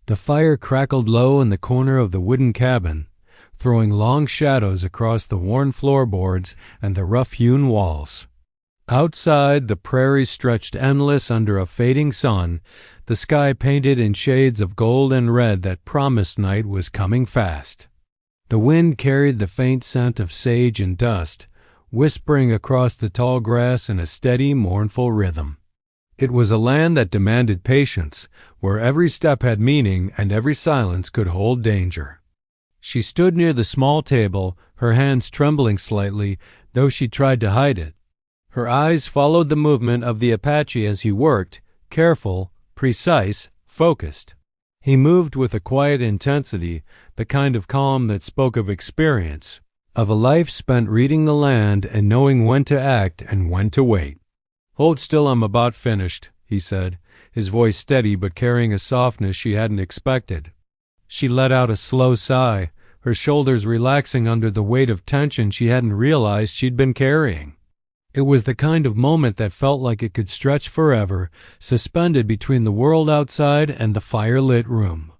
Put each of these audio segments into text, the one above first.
The fire crackled low in the corner of the wooden cabin, throwing long shadows across the worn floorboards and the rough-hewn walls. Outside, the prairie stretched endless under a fading sun, the sky painted in shades of gold and red that promised night was coming fast. The wind carried the faint scent of sage and dust, whispering across the tall grass in a steady, mournful rhythm. It was a land that demanded patience, where every step had meaning and every silence could hold danger. She stood near the small table, her hands trembling slightly, though she tried to hide it. Her eyes followed the movement of the Apache as he worked, careful, precise, focused. He moved with a quiet intensity, the kind of calm that spoke of experience, of a life spent reading the land and knowing when to act and when to wait. "Hold still, I'm about finished," he said, his voice steady but carrying a softness she hadn't expected. She let out a slow sigh, her shoulders relaxing under the weight of tension she hadn't realized she'd been carrying. It was the kind of moment that felt like it could stretch forever, suspended between the world outside and the fire-lit room.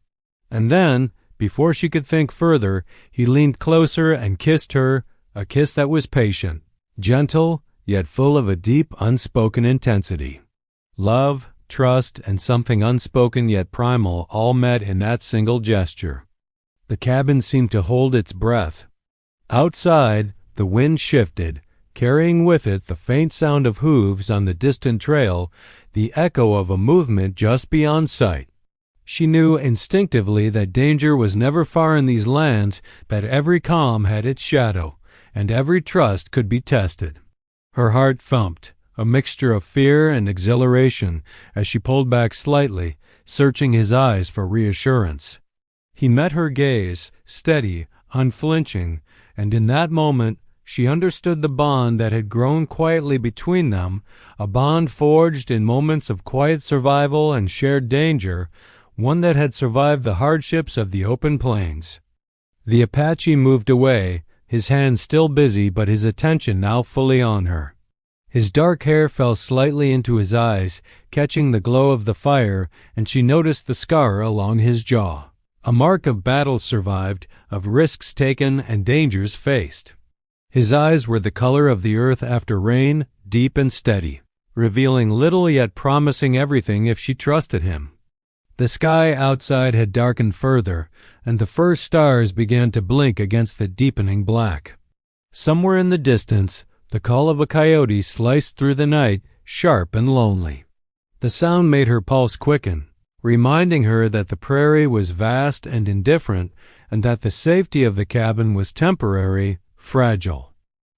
And then, before she could think further, he leaned closer and kissed her, a kiss that was patient, gentle, yet full of a deep, unspoken intensity. Love, trust, and something unspoken yet primal all met in that single gesture. The cabin seemed to hold its breath. Outside, the wind shifted, carrying with it the faint sound of hooves on the distant trail, the echo of a movement just beyond sight. She knew instinctively that danger was never far in these lands, that every calm had its shadow, and every trust could be tested. Her heart thumped, a mixture of fear and exhilaration, as she pulled back slightly, searching his eyes for reassurance. He met her gaze, steady, unflinching, and in that moment she understood the bond that had grown quietly between them, a bond forged in moments of quiet survival and shared danger, one that had survived the hardships of the open plains. The Apache moved away, his hands still busy but his attention now fully on her. His dark hair fell slightly into his eyes, catching the glow of the fire, and she noticed the scar along his jaw, a mark of battles survived, of risks taken and dangers faced. His eyes were the color of the earth after rain, deep and steady, revealing little yet promising everything if she trusted him. The sky outside had darkened further, and the first stars began to blink against the deepening black. Somewhere in the distance, the call of a coyote sliced through the night, sharp and lonely. The sound made her pulse quicken, reminding her that the prairie was vast and indifferent, and that the safety of the cabin was temporary, fragile.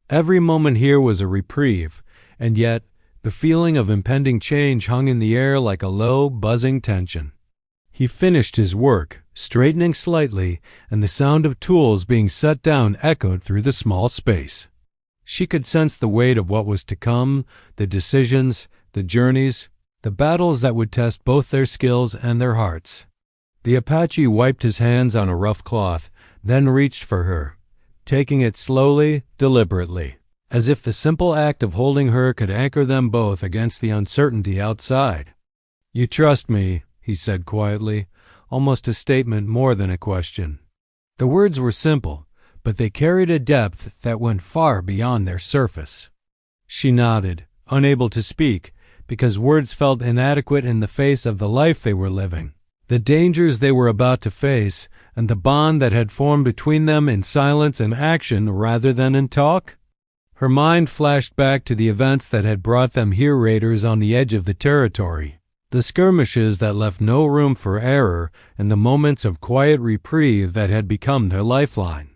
Every moment here was a reprieve, and yet the feeling of impending change hung in the air like a low, buzzing tension. He finished his work, straightening slightly, and the sound of tools being set down echoed through the small space. She could sense the weight of what was to come, the decisions, the journeys, the battles that would test both their skills and their hearts. The Apache wiped his hands on a rough cloth, then reached for her, taking it slowly, deliberately, as if the simple act of holding her could anchor them both against the uncertainty outside. "You trust me," he said quietly, almost a statement more than a question. The words were simple, but they carried a depth that went far beyond their surface. She nodded, unable to speak, because words felt inadequate in the face of the life they were living, the dangers they were about to face, and the bond that had formed between them in silence and action rather than in talk. Her mind flashed back to the events that had brought them here, raiders on the edge of the territory, the skirmishes that left no room for error, and the moments of quiet reprieve that had become their lifeline.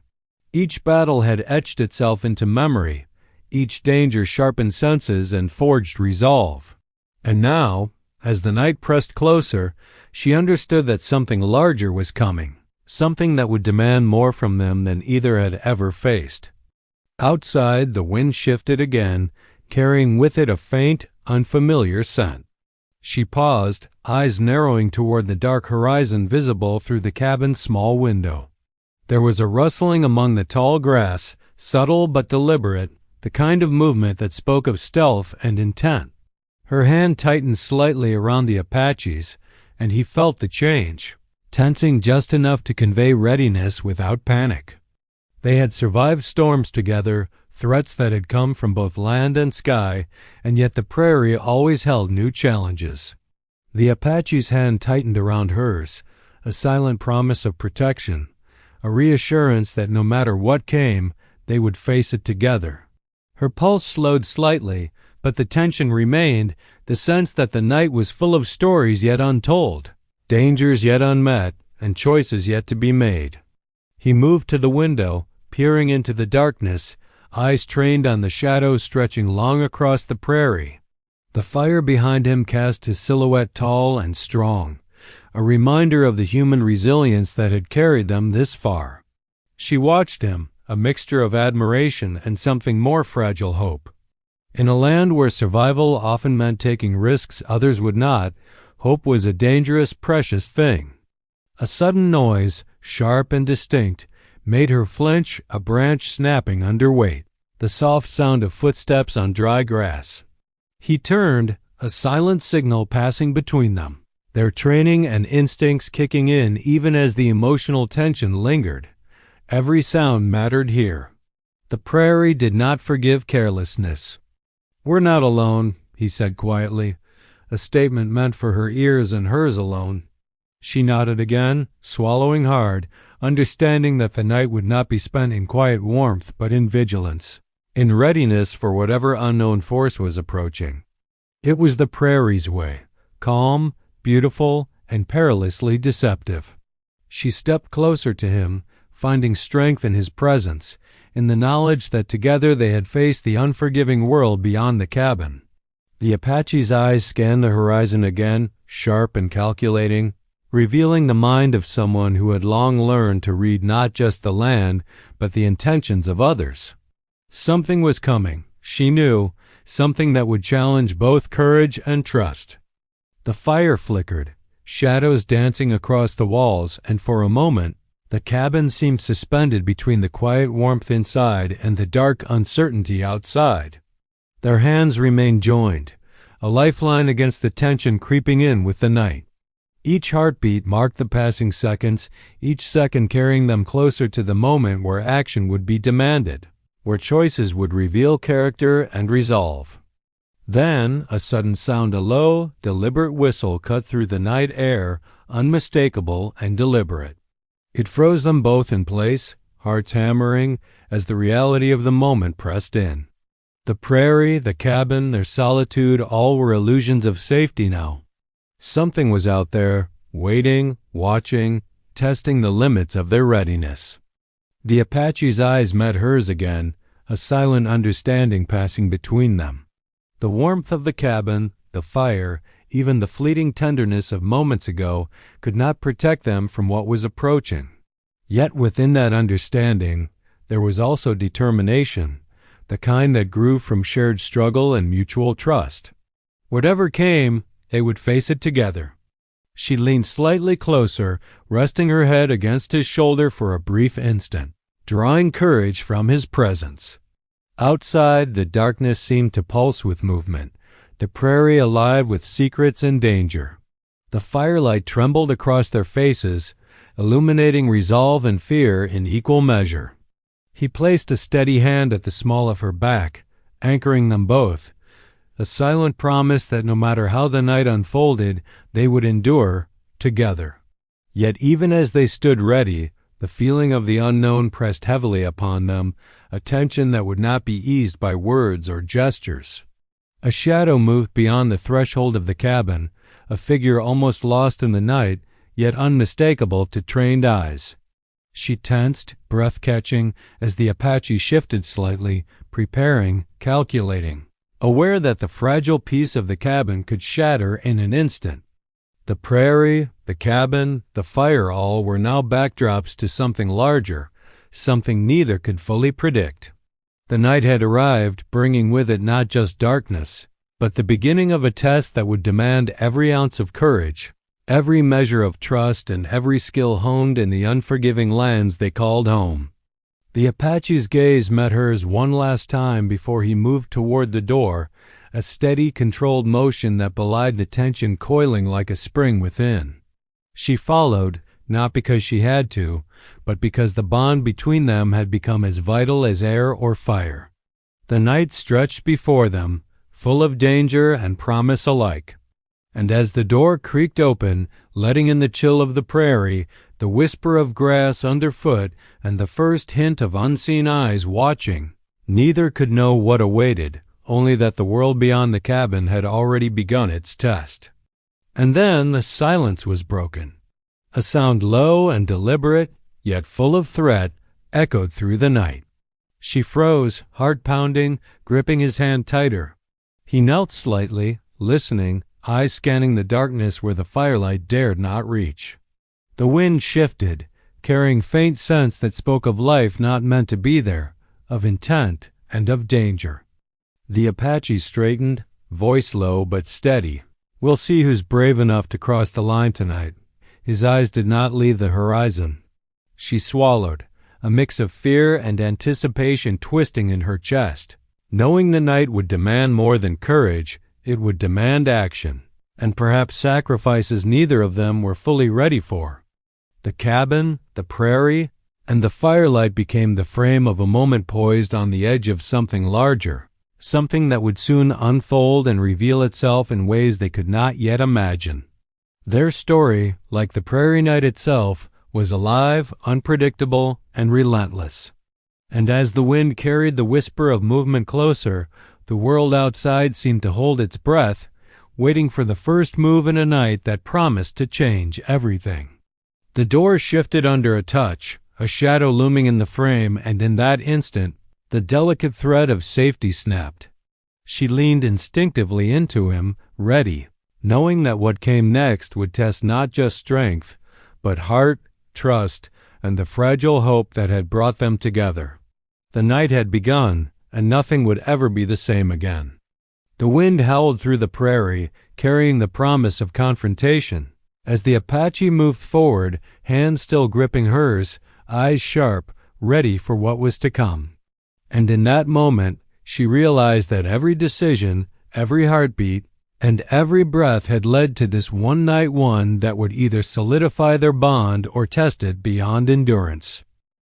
Each battle had etched itself into memory, each danger sharpened senses and forged resolve. And now, as the night pressed closer, she understood that something larger was coming, something that would demand more from them than either had ever faced. Outside, the wind shifted again, carrying with it a faint, unfamiliar scent. She paused, eyes narrowing toward the dark horizon visible through the cabin's small window. There was a rustling among the tall grass, subtle but deliberate, the kind of movement that spoke of stealth and intent. Her hand tightened slightly around the Apache's, and he felt the change. tensing just enough to convey readiness without panic. They had survived storms together, threats that had come from both land and sky, and yet the prairie always held new challenges. The Apache's hand tightened around hers, a silent promise of protection, a reassurance that no matter what came, they would face it together. Her pulse slowed slightly, but the tension remained, the sense that the night was full of stories yet untold, dangers yet unmet, and choices yet to be made. He moved to the window, peering into the darkness, eyes trained on the shadows stretching long across the prairie. The fire behind him cast his silhouette tall and strong, a reminder of the human resilience that had carried them this far. She watched him, a mixture of admiration and something more fragile hope. In a land where survival often meant taking risks others would not, hope was a dangerous, precious thing. A sudden noise, sharp and distinct, made her flinch, a branch snapping under weight, the soft sound of footsteps on dry grass. He turned, a silent signal passing between them, their training and instincts kicking in even as the emotional tension lingered. Every sound mattered here. The prairie did not forgive carelessness. "We're not alone," he said quietly, a statement meant for her ears and hers alone. She nodded again, swallowing hard, understanding that the night would not be spent in quiet warmth but in vigilance, in readiness for whatever unknown force was approaching. It was the prairie's way, calm, beautiful, and perilously deceptive. She stepped closer to him, finding strength in his presence, in the knowledge that together they had faced the unforgiving world beyond the cabin. The Apache's eyes scanned the horizon again, sharp and calculating, revealing the mind of someone who had long learned to read not just the land, but the intentions of others. Something was coming, she knew, something that would challenge both courage and trust. The fire flickered, shadows dancing across the walls, and for a moment, the cabin seemed suspended between the quiet warmth inside and the dark uncertainty outside. Their hands remained joined, a lifeline against the tension creeping in with the night. Each heartbeat marked the passing seconds, each second carrying them closer to the moment where action would be demanded, where choices would reveal character and resolve. Then a sudden sound, a low, deliberate whistle cut through the night air, unmistakable and deliberate. It froze them both in place, hearts hammering, as the reality of the moment pressed in. The prairie, the cabin, their solitude, all were illusions of safety now. Something was out there, waiting, watching, testing the limits of their readiness. The Apache's eyes met hers again, a silent understanding passing between them. The warmth of the cabin, the fire, even the fleeting tenderness of moments ago could not protect them from what was approaching. Yet within that understanding, there was also determination, the kind that grew from shared struggle and mutual trust. Whatever came, they would face it together. She leaned slightly closer, resting her head against his shoulder for a brief instant, drawing courage from his presence. Outside, the darkness seemed to pulse with movement, the prairie alive with secrets and danger. The firelight trembled across their faces, illuminating resolve and fear in equal measure. He placed a steady hand at the small of her back, anchoring them both, a silent promise that no matter how the night unfolded, they would endure together. Yet even as they stood ready, the feeling of the unknown pressed heavily upon them, a tension that would not be eased by words or gestures. A shadow moved beyond the threshold of the cabin, a figure almost lost in the night, yet unmistakable to trained eyes. She tensed, breath-catching, as the Apache shifted slightly, preparing, calculating, aware that the fragile piece of the cabin could shatter in an instant. The prairie, the cabin, the fire all were now backdrops to something larger, something neither could fully predict. The night had arrived, bringing with it not just darkness, but the beginning of a test that would demand every ounce of courage, every measure of trust, and every skill honed in the unforgiving lands they called home. The Apache's gaze met hers one last time before he moved toward the door, a steady, controlled motion that belied the tension coiling like a spring within. She followed, not because she had to, but because the bond between them had become as vital as air or fire. The night stretched before them, full of danger and promise alike. And as the door creaked open, letting in the chill of the prairie, the whisper of grass underfoot, and the first hint of unseen eyes watching, neither could know what awaited, only that the world beyond the cabin had already begun its test. And then the silence was broken. A sound low and deliberate, yet full of threat, echoed through the night. She froze, heart pounding, gripping his hand tighter. He knelt slightly, listening, eyes scanning the darkness where the firelight dared not reach. The wind shifted, carrying faint scents that spoke of life not meant to be there, of intent and of danger. The Apache straightened, voice low but steady. "We'll see who's brave enough to cross the line tonight." His eyes did not leave the horizon. She swallowed, a mix of fear and anticipation twisting in her chest. Knowing the night would demand more than courage, it would demand action, and perhaps sacrifices neither of them were fully ready for. The cabin, the prairie, and the firelight became the frame of a moment poised on the edge of something larger, something that would soon unfold and reveal itself in ways they could not yet imagine. Their story, like the prairie night itself, was alive, unpredictable, and relentless. And as the wind carried the whisper of movement closer, the world outside seemed to hold its breath, waiting for the first move in a night that promised to change everything. The door shifted under a touch, a shadow looming in the frame, and in that instant, the delicate thread of safety snapped. She leaned instinctively into him, ready, knowing that what came next would test not just strength, but heart, trust, and the fragile hope that had brought them together. The night had begun, and nothing would ever be the same again. The wind howled through the prairie, carrying the promise of confrontation. As the Apache moved forward, hands still gripping hers, eyes sharp, ready for what was to come. And in that moment, she realized that every decision, every heartbeat, and every breath had led to this one-night one that would either solidify their bond or test it beyond endurance.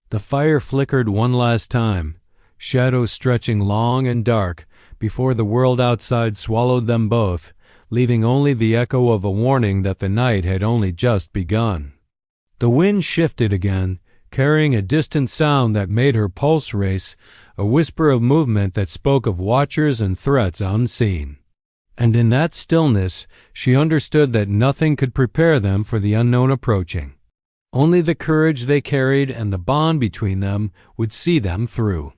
The fire flickered one last time, shadows stretching long and dark, before the world outside swallowed them both, leaving only the echo of a warning that the night had only just begun. The wind shifted again, carrying a distant sound that made her pulse race, a whisper of movement that spoke of watchers and threats unseen. And in that stillness, she understood that nothing could prepare them for the unknown approaching. Only the courage they carried and the bond between them would see them through.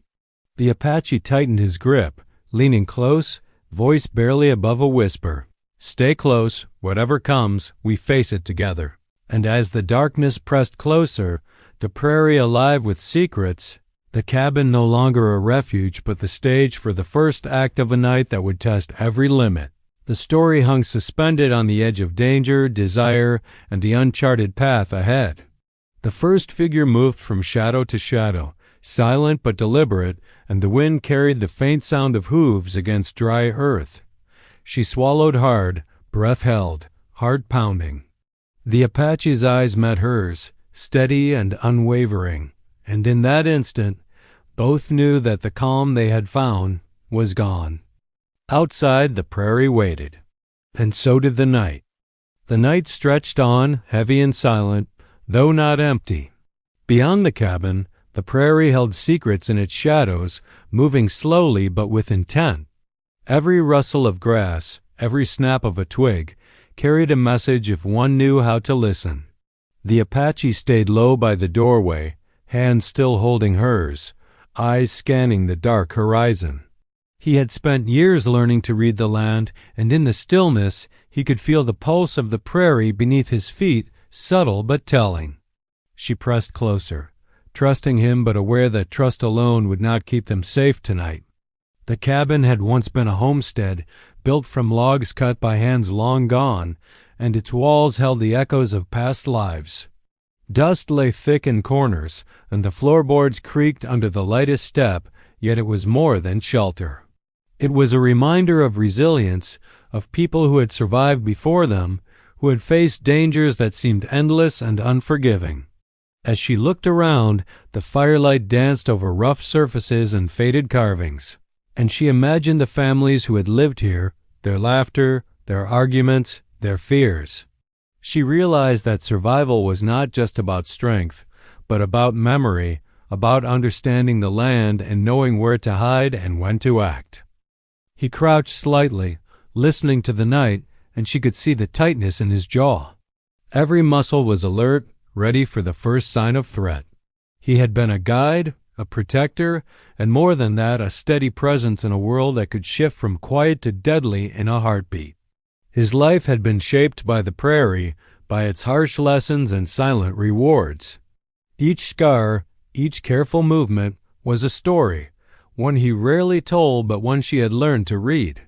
The Apache tightened his grip, leaning close, voice barely above a whisper. "Stay close, whatever comes, we face it together." And as the darkness pressed closer, the prairie alive with secrets, the cabin no longer a refuge but the stage for the first act of a night that would test every limit. The story hung suspended on the edge of danger, desire, and the uncharted path ahead. The first figure moved from shadow to shadow, silent but deliberate, and the wind carried the faint sound of hooves against dry earth. She swallowed hard, breath held, heart pounding. The Apache's eyes met hers, steady and unwavering, and in that instant, both knew that the calm they had found was gone. Outside, the prairie waited, and so did the night. The night stretched on, heavy and silent, though not empty. Beyond the cabin, the prairie held secrets in its shadows, moving slowly but with intent. Every rustle of grass, every snap of a twig, carried a message if one knew how to listen. The Apache stayed low by the doorway, hands still holding hers, eyes scanning the dark horizon. He had spent years learning to read the land, and in the stillness he could feel the pulse of the prairie beneath his feet, subtle but telling. She pressed closer, trusting him but aware that trust alone would not keep them safe tonight. The cabin had once been a homestead, built from logs cut by hands long gone, and its walls held the echoes of past lives. Dust lay thick in corners, and the floorboards creaked under the lightest step, yet it was more than shelter. It was a reminder of resilience, of people who had survived before them, who had faced dangers that seemed endless and unforgiving. As she looked around, the firelight danced over rough surfaces and faded carvings, and she imagined the families who had lived here, their laughter, their arguments, their fears. She realized that survival was not just about strength, but about memory, about understanding the land and knowing where to hide and when to act. He crouched slightly, listening to the night, and she could see the tightness in his jaw. Every muscle was alert, ready for the first sign of threat. He had been a guide, a protector, and more than that, a steady presence in a world that could shift from quiet to deadly in a heartbeat. His life had been shaped by the prairie, by its harsh lessons and silent rewards. Each scar, each careful movement, was a story, one he rarely told but one she had learned to read.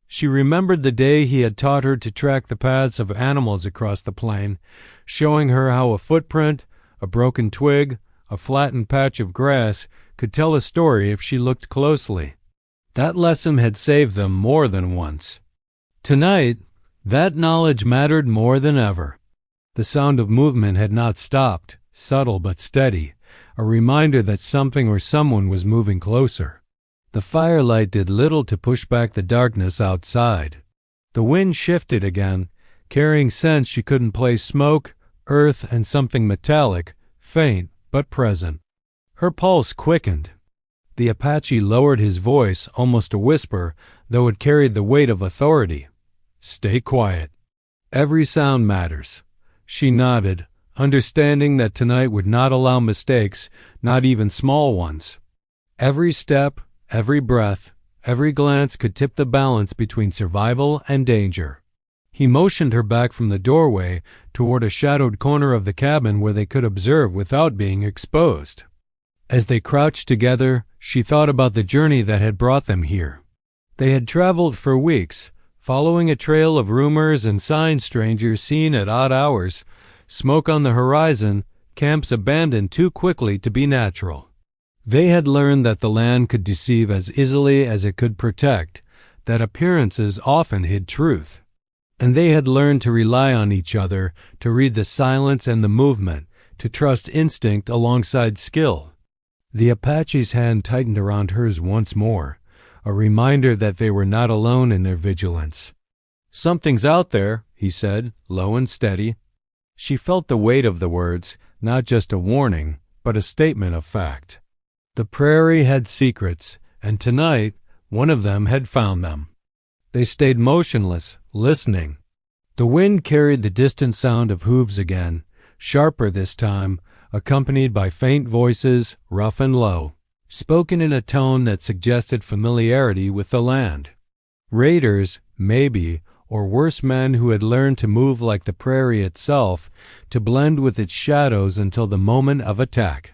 She remembered the day he had taught her to track the paths of animals across the plain, showing her how a footprint, a broken twig, a flattened patch of grass could tell a story if she looked closely. That lesson had saved them more than once. Tonight, that knowledge mattered more than ever. The sound of movement had not stopped, subtle but steady, a reminder that something or someone was moving closer. The firelight did little to push back the darkness outside. The wind shifted again, carrying scents she couldn't place: smoke, earth, and something metallic, faint but present. Her pulse quickened. The Apache lowered his voice, almost a whisper, though it carried the weight of authority. "Stay quiet. Every sound matters." She nodded, understanding that tonight would not allow mistakes, not even small ones. Every step, every breath, every glance could tip the balance between survival and danger. He motioned her back from the doorway toward a shadowed corner of the cabin where they could observe without being exposed. As they crouched together, she thought about the journey that had brought them here. They had traveled for weeks, following a trail of rumors and signs strangers seen at odd hours, smoke on the horizon, camps abandoned too quickly to be natural. They had learned that the land could deceive as easily as it could protect, that appearances often hid truth. And they had learned to rely on each other, to read the silence and the movement, to trust instinct alongside skill. The Apache's hand tightened around hers once more, a reminder that they were not alone in their vigilance. "Something's out there," he said, low and steady. She felt the weight of the words, not just a warning, but a statement of fact. The prairie had secrets, and tonight one of them had found them. They stayed motionless, listening. The wind carried the distant sound of hooves again, sharper this time, accompanied by faint voices, rough and low, spoken in a tone that suggested familiarity with the land. Raiders, maybe, or worse, men who had learned to move like the prairie itself, to blend with its shadows until the moment of attack.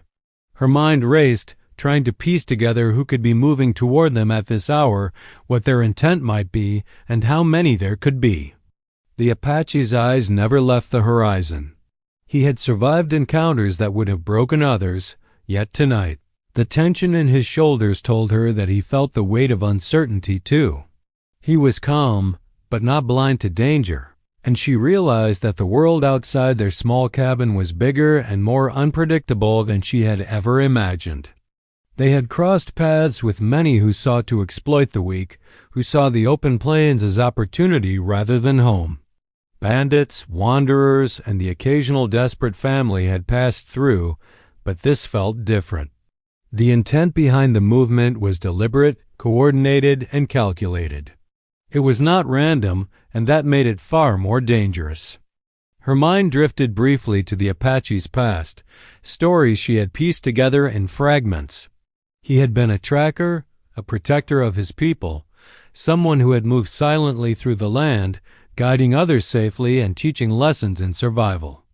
Her mind raced, trying to piece together who could be moving toward them at this hour, what their intent might be, and how many there could be. The Apache's eyes never left the horizon. He had survived encounters that would have broken others, yet tonight, the tension in his shoulders told her that he felt the weight of uncertainty too. He was calm, but not blind to danger, and she realized that the world outside their small cabin was bigger and more unpredictable than she had ever imagined. They had crossed paths with many who sought to exploit the weak, who saw the open plains as opportunity rather than home. Bandits, wanderers, and the occasional desperate family had passed through, but this felt different. The intent behind the movement was deliberate, coordinated, and calculated. It was not random, and that made it far more dangerous. Her mind drifted briefly to the Apache's past, stories she had pieced together in fragments. He had been a tracker, a protector of his people, someone who had moved silently through the land, guiding others safely and teaching lessons in survival.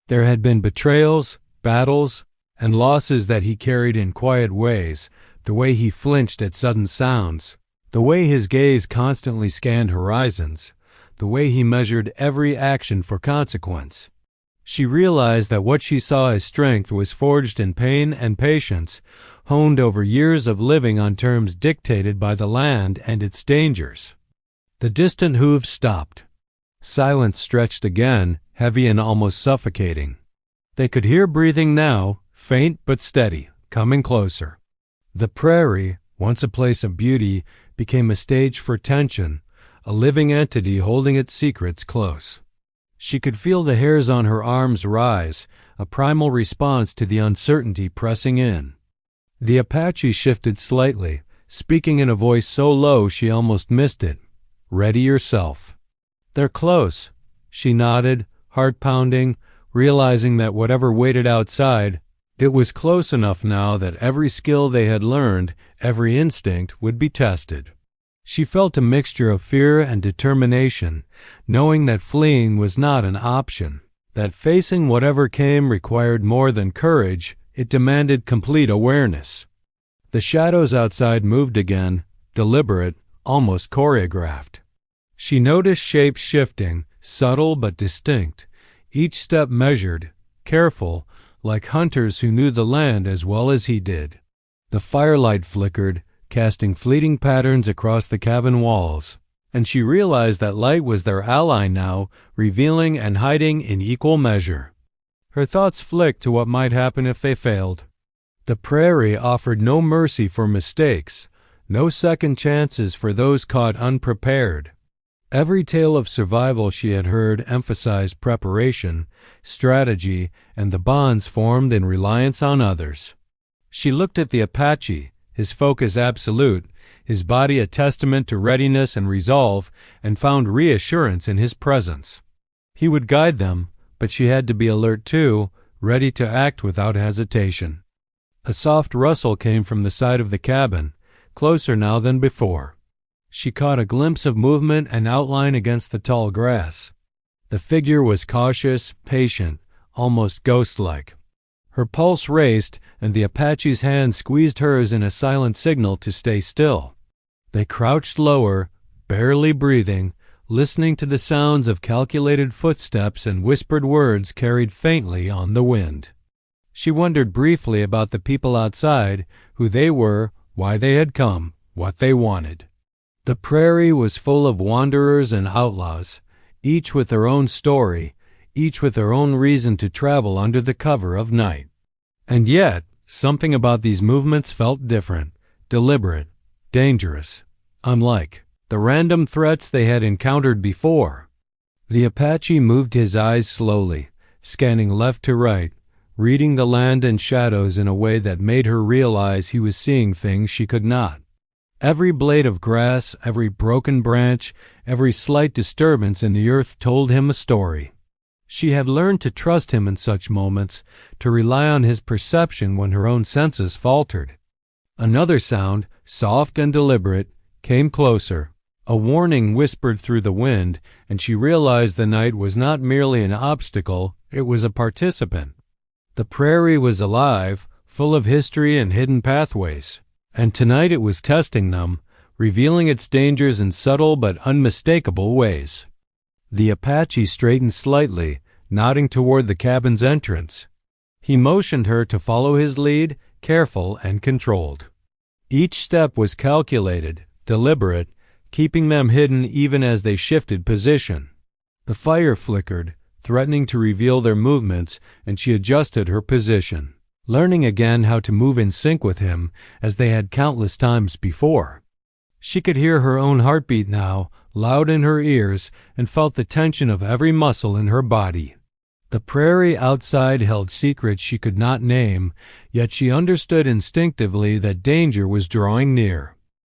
There had been betrayals, battles, and losses that he carried in quiet ways, the way he flinched at sudden sounds, the way his gaze constantly scanned horizons, the way he measured every action for consequence. She realized that what she saw as strength was forged in pain and patience, honed over years of living on terms dictated by the land and its dangers. The distant hooves stopped. Silence stretched again, heavy and almost suffocating. They could hear breathing now, faint but steady, coming closer. The prairie, once a place of beauty, became a stage for tension, a living entity holding its secrets close. She could feel the hairs on her arms rise, a primal response to the uncertainty pressing in. The Apache shifted slightly, speaking in a voice so low she almost missed it. "Ready yourself." "They're close." She nodded, heart pounding, realizing that whatever waited outside, it was close enough now that every skill they had learned, every instinct, would be tested. She felt a mixture of fear and determination, knowing that fleeing was not an option, that facing whatever came required more than courage, it demanded complete awareness. The shadows outside moved again, deliberate, almost choreographed. She noticed shapes shifting, subtle but distinct, each step measured, careful, like hunters who knew the land as well as he did. The firelight flickered, casting fleeting patterns across the cabin walls, and she realized that light was their ally now, revealing and hiding in equal measure. Her thoughts flicked to what might happen if they failed. The prairie offered no mercy for mistakes, no second chances for those caught unprepared. Every tale of survival she had heard emphasized preparation, strategy, and the bonds formed in reliance on others. She looked at the Apache, his focus absolute, his body a testament to readiness and resolve, and found reassurance in his presence. He would guide them, but she had to be alert too, ready to act without hesitation. A soft rustle came from the side of the cabin, closer now than before. She caught a glimpse of movement and outline against the tall grass. The figure was cautious, patient, almost ghost-like. Her pulse raced, and the Apache's hand squeezed hers in a silent signal to stay still. They crouched lower, barely breathing, listening to the sounds of calculated footsteps and whispered words carried faintly on the wind. She wondered briefly about the people outside, who they were, why they had come, what they wanted. The prairie was full of wanderers and outlaws, each with their own story, each with their own reason to travel under the cover of night. And yet, something about these movements felt different, deliberate, dangerous, unlike the random threats they had encountered before. The Apache moved his eyes slowly, scanning left to right, reading the land and shadows in a way that made her realize he was seeing things she could not. Every blade of grass, every broken branch, every slight disturbance in the earth told him a story. She had learned to trust him in such moments, to rely on his perception when her own senses faltered. Another sound, soft and deliberate, came closer. A warning whispered through the wind, and she realized the night was not merely an obstacle, it was a participant. The prairie was alive, full of history and hidden pathways, and tonight it was testing them, revealing its dangers in subtle but unmistakable ways. The Apache straightened slightly, nodding toward the cabin's entrance. He motioned her to follow his lead, careful and controlled. Each step was calculated, deliberate, keeping them hidden even as they shifted position. The fire flickered, threatening to reveal their movements, and she adjusted her position, learning again how to move in sync with him as they had countless times before. She could hear her own heartbeat now, loud in her ears, and felt the tension of every muscle in her body. The prairie outside held secrets she could not name, yet she understood instinctively that danger was drawing near.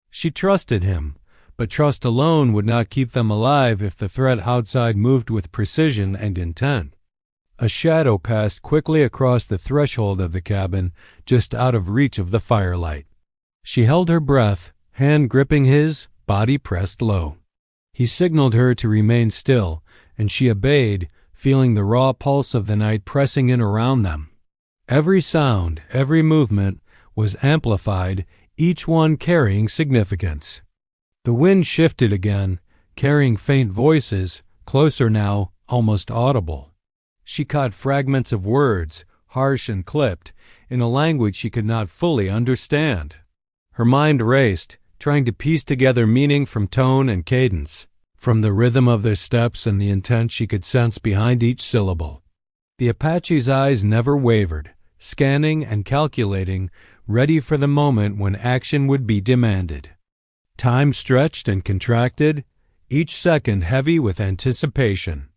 She trusted him, but trust alone would not keep them alive if the threat outside moved with precision and intent. A shadow passed quickly across the threshold of the cabin, just out of reach of the firelight. She held her breath, hand gripping his, body pressed low. He signaled her to remain still, and she obeyed, feeling the raw pulse of the night pressing in around them. Every sound, every movement, was amplified, each one carrying significance. The wind shifted again, carrying faint voices, closer now, almost audible. She caught fragments of words, harsh and clipped, in a language she could not fully understand. Her mind raced, trying to piece together meaning from tone and cadence. from the rhythm of their steps and the intent she could sense behind each syllable. The Apache's eyes never wavered, scanning and calculating, ready for the moment when action would be demanded. Time stretched and contracted, each second heavy with anticipation.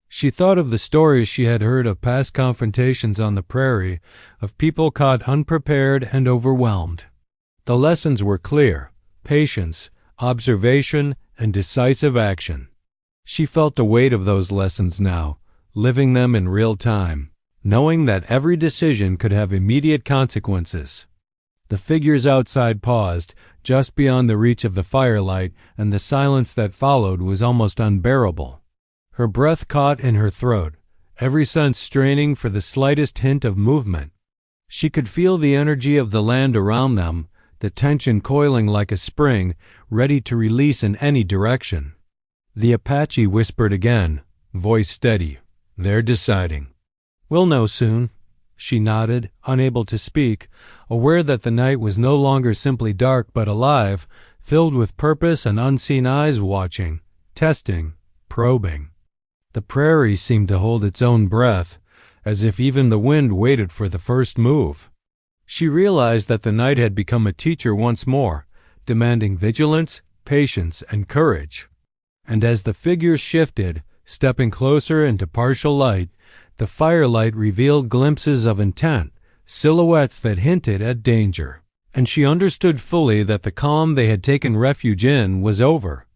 She thought of the stories she had heard of past confrontations on the prairie, of people caught unprepared and overwhelmed. The lessons were clear: patience, observation, and decisive action. She felt the weight of those lessons now, living them in real time, knowing that every decision could have immediate consequences. The figures outside paused, just beyond the reach of the firelight, and the silence that followed was almost unbearable. Her breath caught in her throat, every sense straining for the slightest hint of movement. She could feel the energy of the land around them, the tension coiling like a spring, ready to release in any direction. The Apache whispered again, voice steady. "They're deciding." "We'll know soon." She nodded, unable to speak, aware that the night was no longer simply dark but alive, filled with purpose and unseen eyes watching, testing, probing. The prairie seemed to hold its own breath, as if even the wind waited for the first move. She realized that the night had become a teacher once more, demanding vigilance, patience, and courage. And as the figures shifted, stepping closer into partial light, the firelight revealed glimpses of intent, silhouettes that hinted at danger. And she understood fully that the calm they had taken refuge in was over.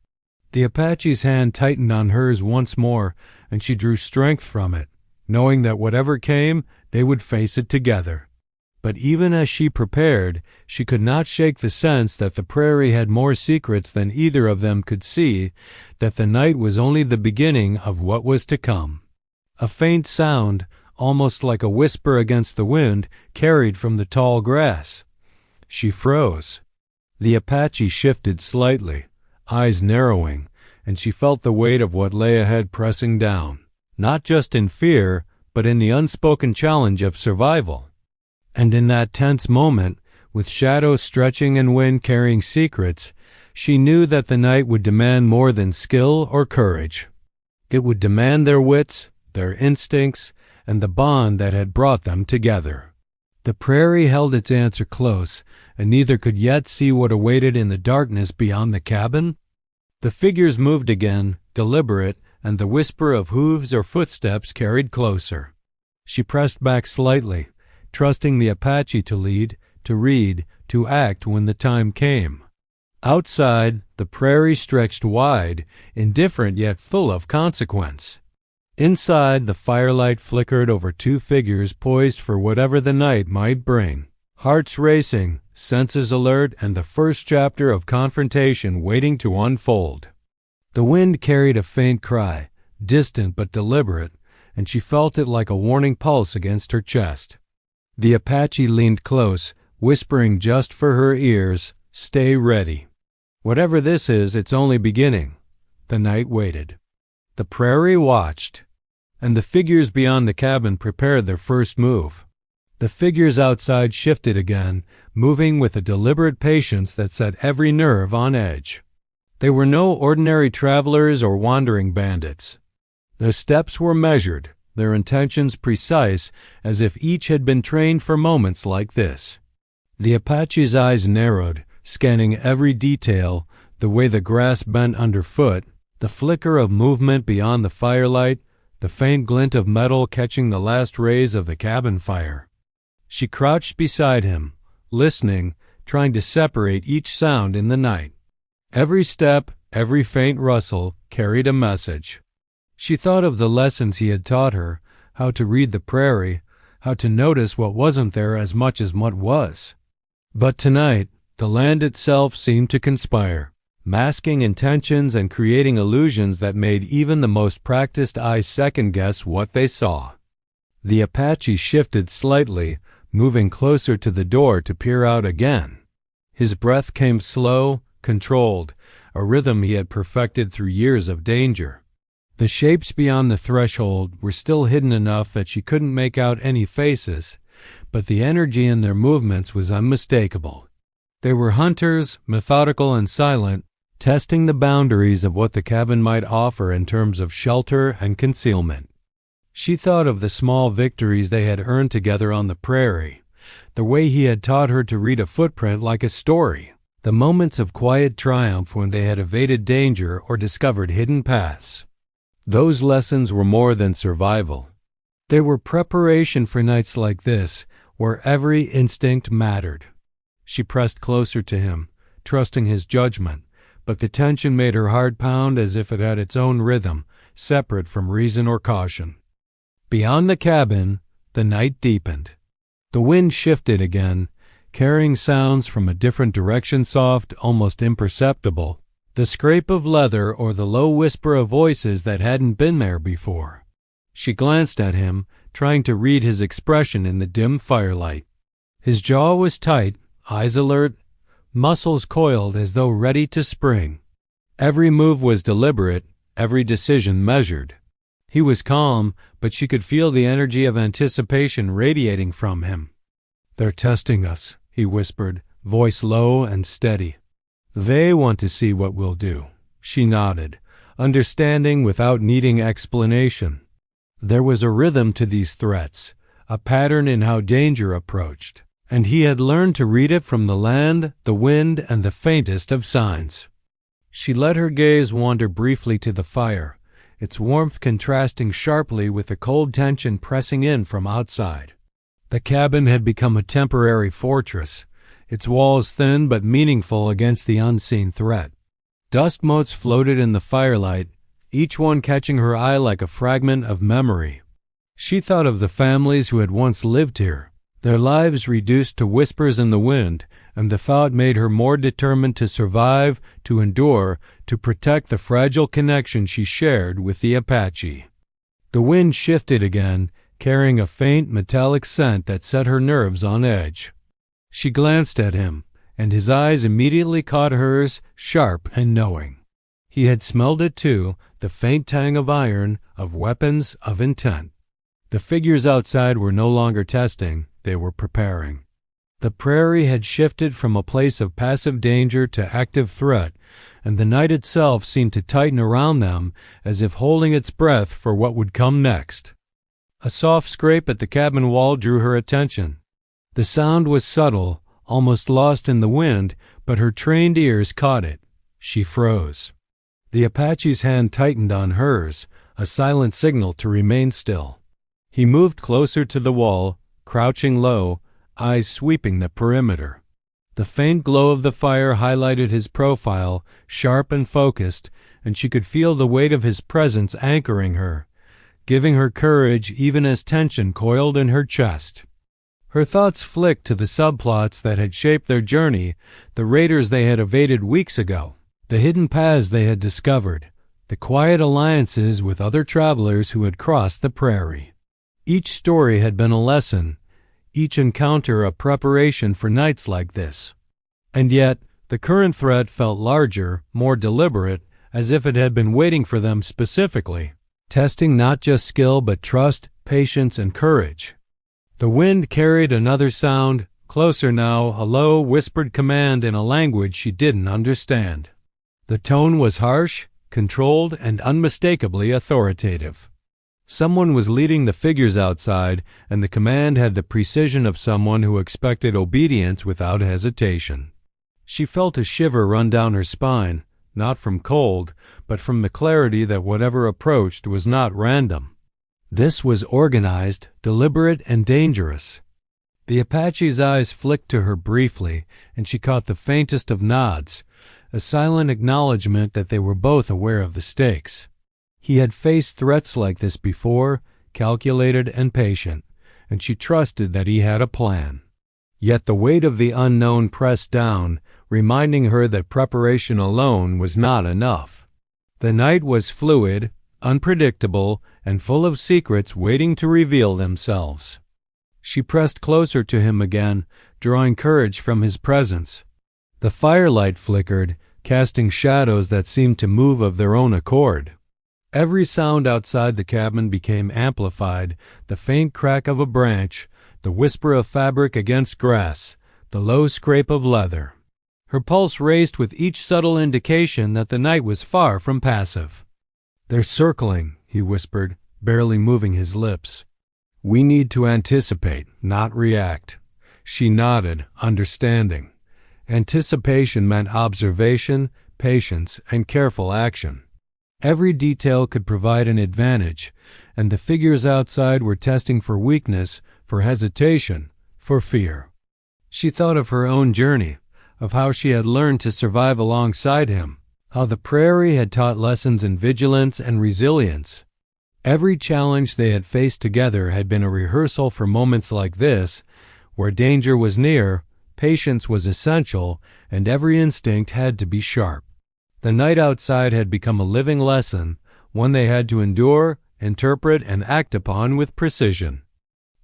The Apache's hand tightened on hers once more, and she drew strength from it, knowing that whatever came, they would face it together. But even as she prepared, she could not shake the sense that the prairie had more secrets than either of them could see, that the night was only the beginning of what was to come. A faint sound, almost like a whisper against the wind, carried from the tall grass. She froze. The Apache shifted slightly, eyes narrowing, and she felt the weight of what lay ahead pressing down, not just in fear, but in the unspoken challenge of survival. And in that tense moment, with shadows stretching and wind carrying secrets, she knew that the night would demand more than skill or courage. It would demand their wits, their instincts, and the bond that had brought them together. The prairie held its answer close, and neither could yet see what awaited in the darkness beyond the cabin. The figures moved again, deliberate, and the whisper of hooves or footsteps carried closer. She pressed back slightly, trusting the Apache to lead, to read, to act when the time came. Outside, the prairie stretched wide, indifferent yet full of consequence. Inside, the firelight flickered over two figures poised for whatever the night might bring. Hearts racing, senses alert, and the first chapter of confrontation waiting to unfold. The wind carried a faint cry, distant but deliberate, and she felt it like a warning pulse against her chest. The Apache leaned close, whispering just for her ears, "Stay ready. Whatever this is, it's only beginning." The night waited. The prairie watched, and the figures beyond the cabin prepared their first move. The figures outside shifted again, moving with a deliberate patience that set every nerve on edge. They were no ordinary travelers or wandering bandits. Their steps were measured, their intentions precise, as if each had been trained for moments like this. The Apache's eyes narrowed, scanning every detail, the way the grass bent underfoot, the flicker of movement beyond the firelight, the faint glint of metal catching the last rays of the cabin fire. She crouched beside him, listening, trying to separate each sound in the night. Every step, every faint rustle, carried a message. She thought of the lessons he had taught her, how to read the prairie, how to notice what wasn't there as much as what was. But tonight, the land itself seemed to conspire, masking intentions and creating illusions that made even the most practiced eyes second-guess what they saw. The Apache shifted slightly, moving closer to the door to peer out again. His breath came slow, controlled, a rhythm he had perfected through years of danger. The shapes beyond the threshold were still hidden enough that she couldn't make out any faces, but the energy in their movements was unmistakable. They were hunters, methodical and silent, testing the boundaries of what the cabin might offer in terms of shelter and concealment. She thought of the small victories they had earned together on the prairie, the way he had taught her to read a footprint like a story, the moments of quiet triumph when they had evaded danger or discovered hidden paths. Those lessons were more than survival. They were preparation for nights like this, where every instinct mattered. She pressed closer to him, trusting his judgment, but the tension made her heart pound as if it had its own rhythm, separate from reason or caution. Beyond the cabin, the night deepened. The wind shifted again, carrying sounds from a different direction, soft, almost imperceptible, the scrape of leather or the low whisper of voices that hadn't been there before. She glanced at him, trying to read his expression in the dim firelight. His jaw was tight, eyes alert, muscles coiled as though ready to spring. Every move was deliberate, every decision measured. He was calm, but she could feel the energy of anticipation radiating from him. "They're testing us," he whispered, voice low and steady. "They want to see what we'll do." She nodded, understanding without needing explanation. There was a rhythm to these threats, a pattern in how danger approached, and he had learned to read it from the land, the wind, and the faintest of signs. She let her gaze wander briefly to the fire, its warmth contrasting sharply with the cold tension pressing in from outside. The cabin had become a temporary fortress, its walls thin but meaningful against the unseen threat. Dust motes floated in the firelight, each one catching her eye like a fragment of memory. She thought of the families who had once lived here, their lives reduced to whispers in the wind, and the thought made her more determined to survive, to endure, to protect the fragile connection she shared with the Apache. The wind shifted again, carrying a faint metallic scent that set her nerves on edge. She glanced at him, and his eyes immediately caught hers, sharp and knowing. He had smelled it too, the faint tang of iron, of weapons, of intent. The figures outside were no longer testing, they were preparing. The prairie had shifted from a place of passive danger to active threat, and the night itself seemed to tighten around them as if holding its breath for what would come next. A soft scrape at the cabin wall drew her attention. The sound was subtle, almost lost in the wind, but her trained ears caught it. She froze. The Apache's hand tightened on hers, a silent signal to remain still. He moved closer to the wall, crouching low, eyes sweeping the perimeter. The faint glow of the fire highlighted his profile, sharp and focused, and she could feel the weight of his presence anchoring her, giving her courage even as tension coiled in her chest. Her thoughts flicked to the subplots that had shaped their journey, the raiders they had evaded weeks ago, the hidden paths they had discovered, the quiet alliances with other travelers who had crossed the prairie. Each story had been a lesson, each encounter a preparation for nights like this. And yet, the current threat felt larger, more deliberate, as if it had been waiting for them specifically, testing not just skill but trust, patience, and courage. The wind carried another sound, closer now, a low, whispered command in a language she didn't understand. The tone was harsh, controlled, and unmistakably authoritative. Someone was leading the figures outside, and the command had the precision of someone who expected obedience without hesitation. She felt a shiver run down her spine, not from cold, but from the clarity that whatever approached was not random. This was organized, deliberate, and dangerous. The Apache's eyes flicked to her briefly, and she caught the faintest of nods, a silent acknowledgement that they were both aware of the stakes. He had faced threats like this before, calculated and patient, and she trusted that he had a plan. Yet the weight of the unknown pressed down, reminding her that preparation alone was not enough. The night was fluid, unpredictable, and full of secrets waiting to reveal themselves. She pressed closer to him again, drawing courage from his presence. The firelight flickered, casting shadows that seemed to move of their own accord. Every sound outside the cabin became amplified, the faint crack of a branch, the whisper of fabric against grass, the low scrape of leather. Her pulse raced with each subtle indication that the night was far from passive. "They're circling," he whispered, barely moving his lips. "We need to anticipate, not react." She nodded, understanding. Anticipation meant observation, patience, and careful action. Every detail could provide an advantage, and the figures outside were testing for weakness, for hesitation, for fear. She thought of her own journey, of how she had learned to survive alongside him, how the prairie had taught lessons in vigilance and resilience. Every challenge they had faced together had been a rehearsal for moments like this, where danger was near, patience was essential, and every instinct had to be sharp. The night outside had become a living lesson, one they had to endure, interpret, and act upon with precision.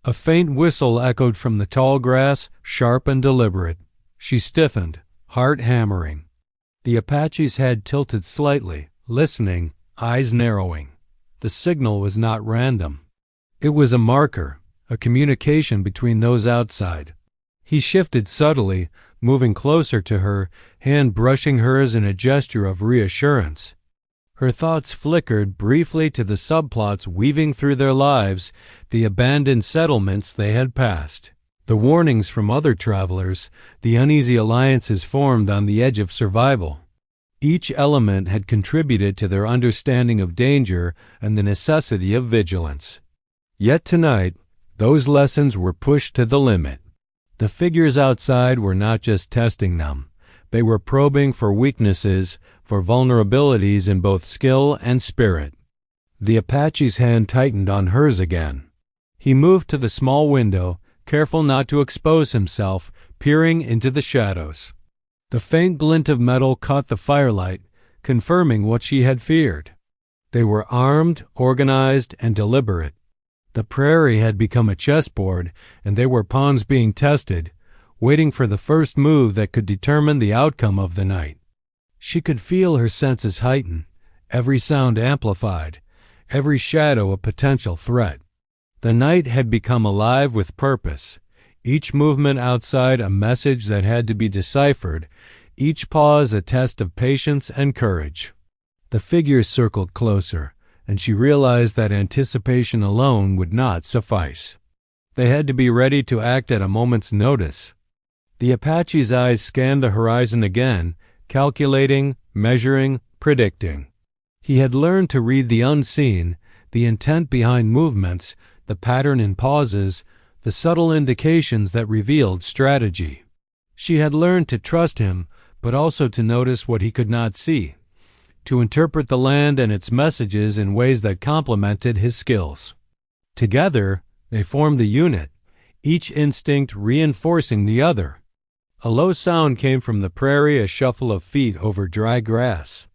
A faint whistle echoed from the tall grass, sharp and deliberate. She stiffened, heart hammering. The Apache's head tilted slightly, listening, eyes narrowing. The signal was not random. It was a marker, a communication between those outside. He shifted subtly, moving closer to her, hand brushing hers in a gesture of reassurance. Her thoughts flickered briefly to the subplots weaving through their lives, the abandoned settlements they had passed, the warnings from other travelers, the uneasy alliances formed on the edge of survival. Each element had contributed to their understanding of danger and the necessity of vigilance. Yet tonight, those lessons were pushed to the limit. The figures outside were not just testing them. They were probing for weaknesses, for vulnerabilities in both skill and spirit. The Apache's hand tightened on hers again. He moved to the small window, careful not to expose himself, peering into the shadows. The faint glint of metal caught the firelight, confirming what she had feared. They were armed, organized, and deliberate. The prairie had become a chessboard, and they were pawns being tested, waiting for the first move that could determine the outcome of the night. She could feel her senses heighten, every sound amplified, every shadow a potential threat. The night had become alive with purpose, each movement outside a message that had to be deciphered, each pause a test of patience and courage. The figures circled closer, and she realized that anticipation alone would not suffice. They had to be ready to act at a moment's notice. The Apache's eyes scanned the horizon again, calculating, measuring, predicting. He had learned to read the unseen, the intent behind movements, the pattern in pauses, the subtle indications that revealed strategy. She had learned to trust him, but also to notice what he could not see, to interpret the land and its messages in ways that complemented his skills. Together, they formed a unit, each instinct reinforcing the other. A low sound came from the prairie, a shuffle of feet over dry grass.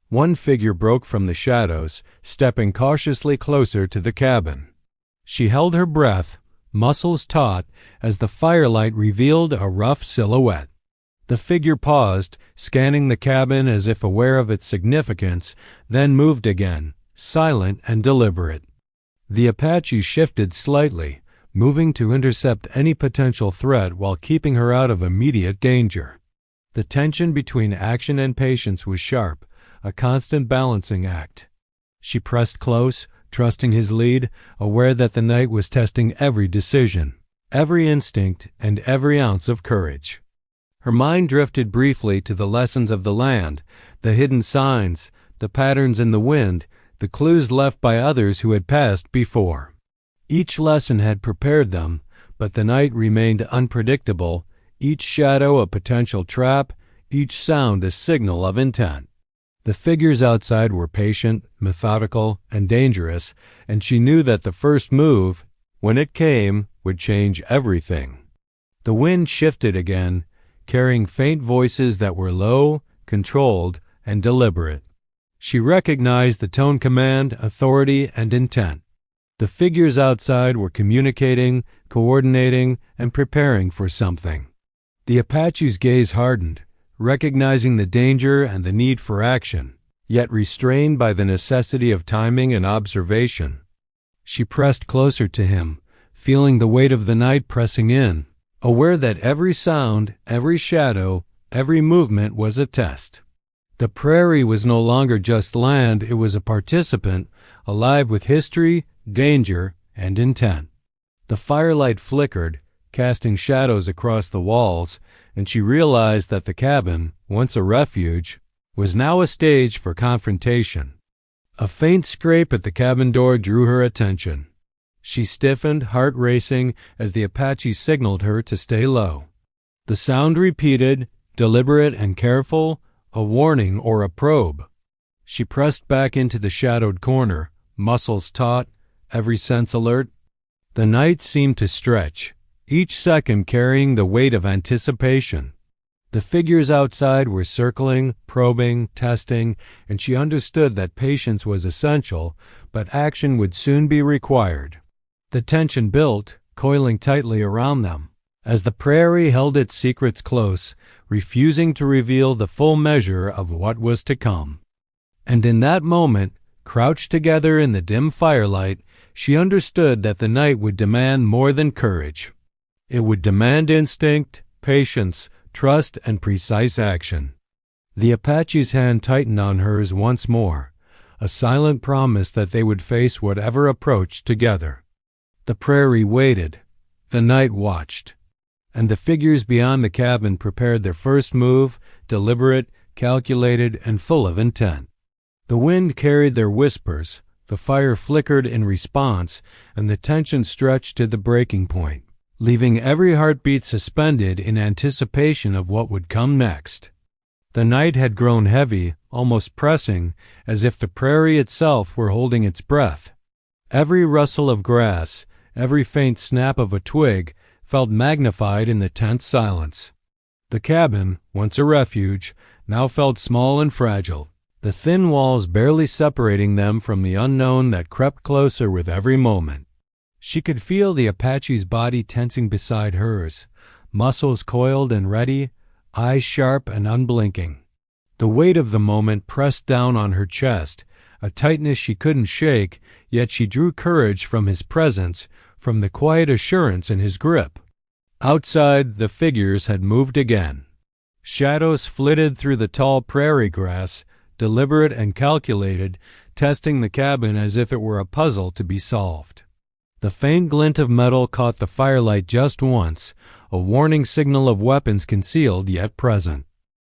One figure broke from the shadows, stepping cautiously closer to the cabin. She held her breath, muscles taut, as the firelight revealed a rough silhouette. The figure paused, scanning the cabin as if aware of its significance, then moved again, silent and deliberate. The Apache shifted slightly, moving to intercept any potential threat while keeping her out of immediate danger. The tension between action and patience was sharp, a constant balancing act. She pressed close, trusting his lead, aware that the night was testing every decision, every instinct, and every ounce of courage. Her mind drifted briefly to the lessons of the land, the hidden signs, the patterns in the wind, the clues left by others who had passed before. Each lesson had prepared them, but the night remained unpredictable, each shadow a potential trap, each sound a signal of intent. The figures outside were patient, methodical, and dangerous, and she knew that the first move, when it came, would change everything. The wind shifted again, carrying faint voices that were low, controlled, and deliberate. She recognized the tone command, authority, and intent. The figures outside were communicating, coordinating, and preparing for something. The Apache's gaze hardened, recognizing the danger and the need for action, yet restrained by the necessity of timing and observation. She pressed closer to him, feeling the weight of the night pressing in, aware that every sound, every shadow, Every movement was a test. The prairie was no longer just land, it was a participant, alive with history, danger, and intent. The firelight flickered, casting shadows across the walls, and she realized that the cabin, once a refuge, was now a stage for confrontation. A faint scrape at the cabin door drew her attention. She stiffened, heart racing, as the Apache signaled her to stay low. The sound repeated, deliberate and careful, a warning or a probe. She pressed back into the shadowed corner, muscles taut, every sense alert. The night seemed to stretch, each second carrying the weight of anticipation. The figures outside were circling, probing, testing, and she understood that patience was essential, but action would soon be required. The tension built, coiling tightly around them, as the prairie held its secrets close, refusing to reveal the full measure of what was to come. And in that moment, crouched together in the dim firelight, she understood that the night would demand more than courage. It would demand instinct, patience, trust, and precise action. The Apache's hand tightened on hers once more, a silent promise that they would face whatever approached together. The prairie waited. The night watched. And the figures beyond the cabin prepared their first move, deliberate, calculated, and full of intent. The wind carried their whispers, the fire flickered in response, and the tension stretched to the breaking point, leaving every heartbeat suspended in anticipation of what would come next. The night had grown heavy, almost pressing, as if the prairie itself were holding its breath. Every rustle of grass, every faint snap of a twig, felt magnified in the tense silence. The cabin, once a refuge, now felt small and fragile, the thin walls barely separating them from the unknown that crept closer with every moment. She could feel the Apache's body tensing beside hers, muscles coiled and ready, eyes sharp and unblinking. The weight of the moment pressed down on her chest, a tightness she couldn't shake, yet she drew courage from his presence, from the quiet assurance in his grip. Outside, the figures had moved again. Shadows flitted through the tall prairie grass, deliberate and calculated, testing the cabin as if it were a puzzle to be solved. The faint glint of metal caught the firelight just once, a warning signal of weapons concealed yet present.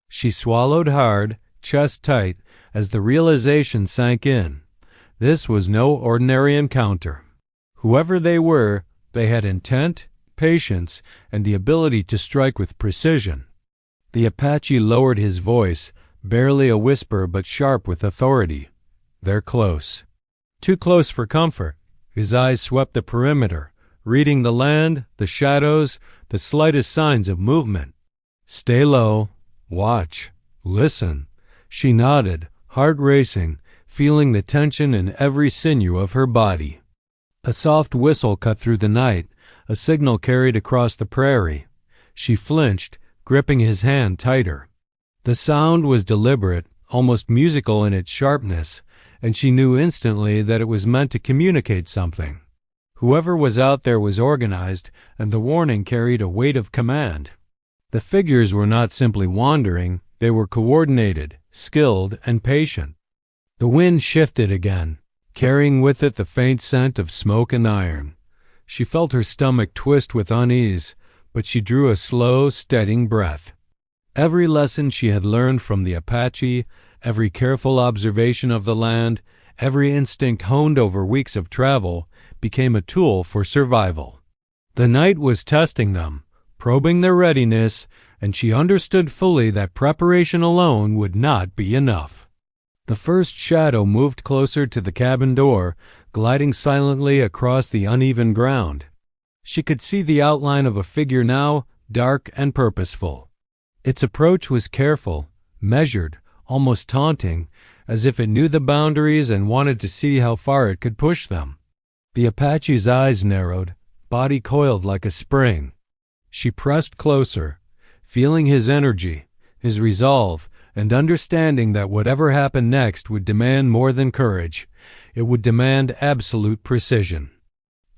She swallowed hard, chest tight, as the realization sank in. This was no ordinary encounter. Whoever they were, they had intent, patience, and the ability to strike with precision. The Apache lowered his voice, barely a whisper but sharp with authority. They're close. Too close for comfort. His eyes swept the perimeter, reading the land, the shadows, the slightest signs of movement. Stay low. Watch. Listen. She nodded, heart racing, feeling the tension in every sinew of her body. A soft whistle cut through the night, a signal carried across the prairie. She flinched, gripping his hand tighter. The sound was deliberate, almost musical in its sharpness, and she knew instantly that it was meant to communicate something. Whoever was out there was organized, and the warning carried a weight of command. The figures were not simply wandering, they were coordinated, skilled, and patient. The wind shifted again, carrying with it the faint scent of smoke and iron. She felt her stomach twist with unease, but she drew a slow, steadying breath. Every lesson she had learned from the Apache, every careful observation of the land, every instinct honed over weeks of travel, became a tool for survival. The night was testing them, probing their readiness, and she understood fully that preparation alone would not be enough. The first shadow moved closer to the cabin door, gliding silently across the uneven ground. She could see the outline of a figure now, dark and purposeful. Its approach was careful, measured, almost taunting, as if it knew the boundaries and wanted to see how far it could push them. The Apache's eyes narrowed, body coiled like a spring. She pressed closer, feeling his energy, his resolve, and understanding that whatever happened next would demand more than courage. It would demand absolute precision.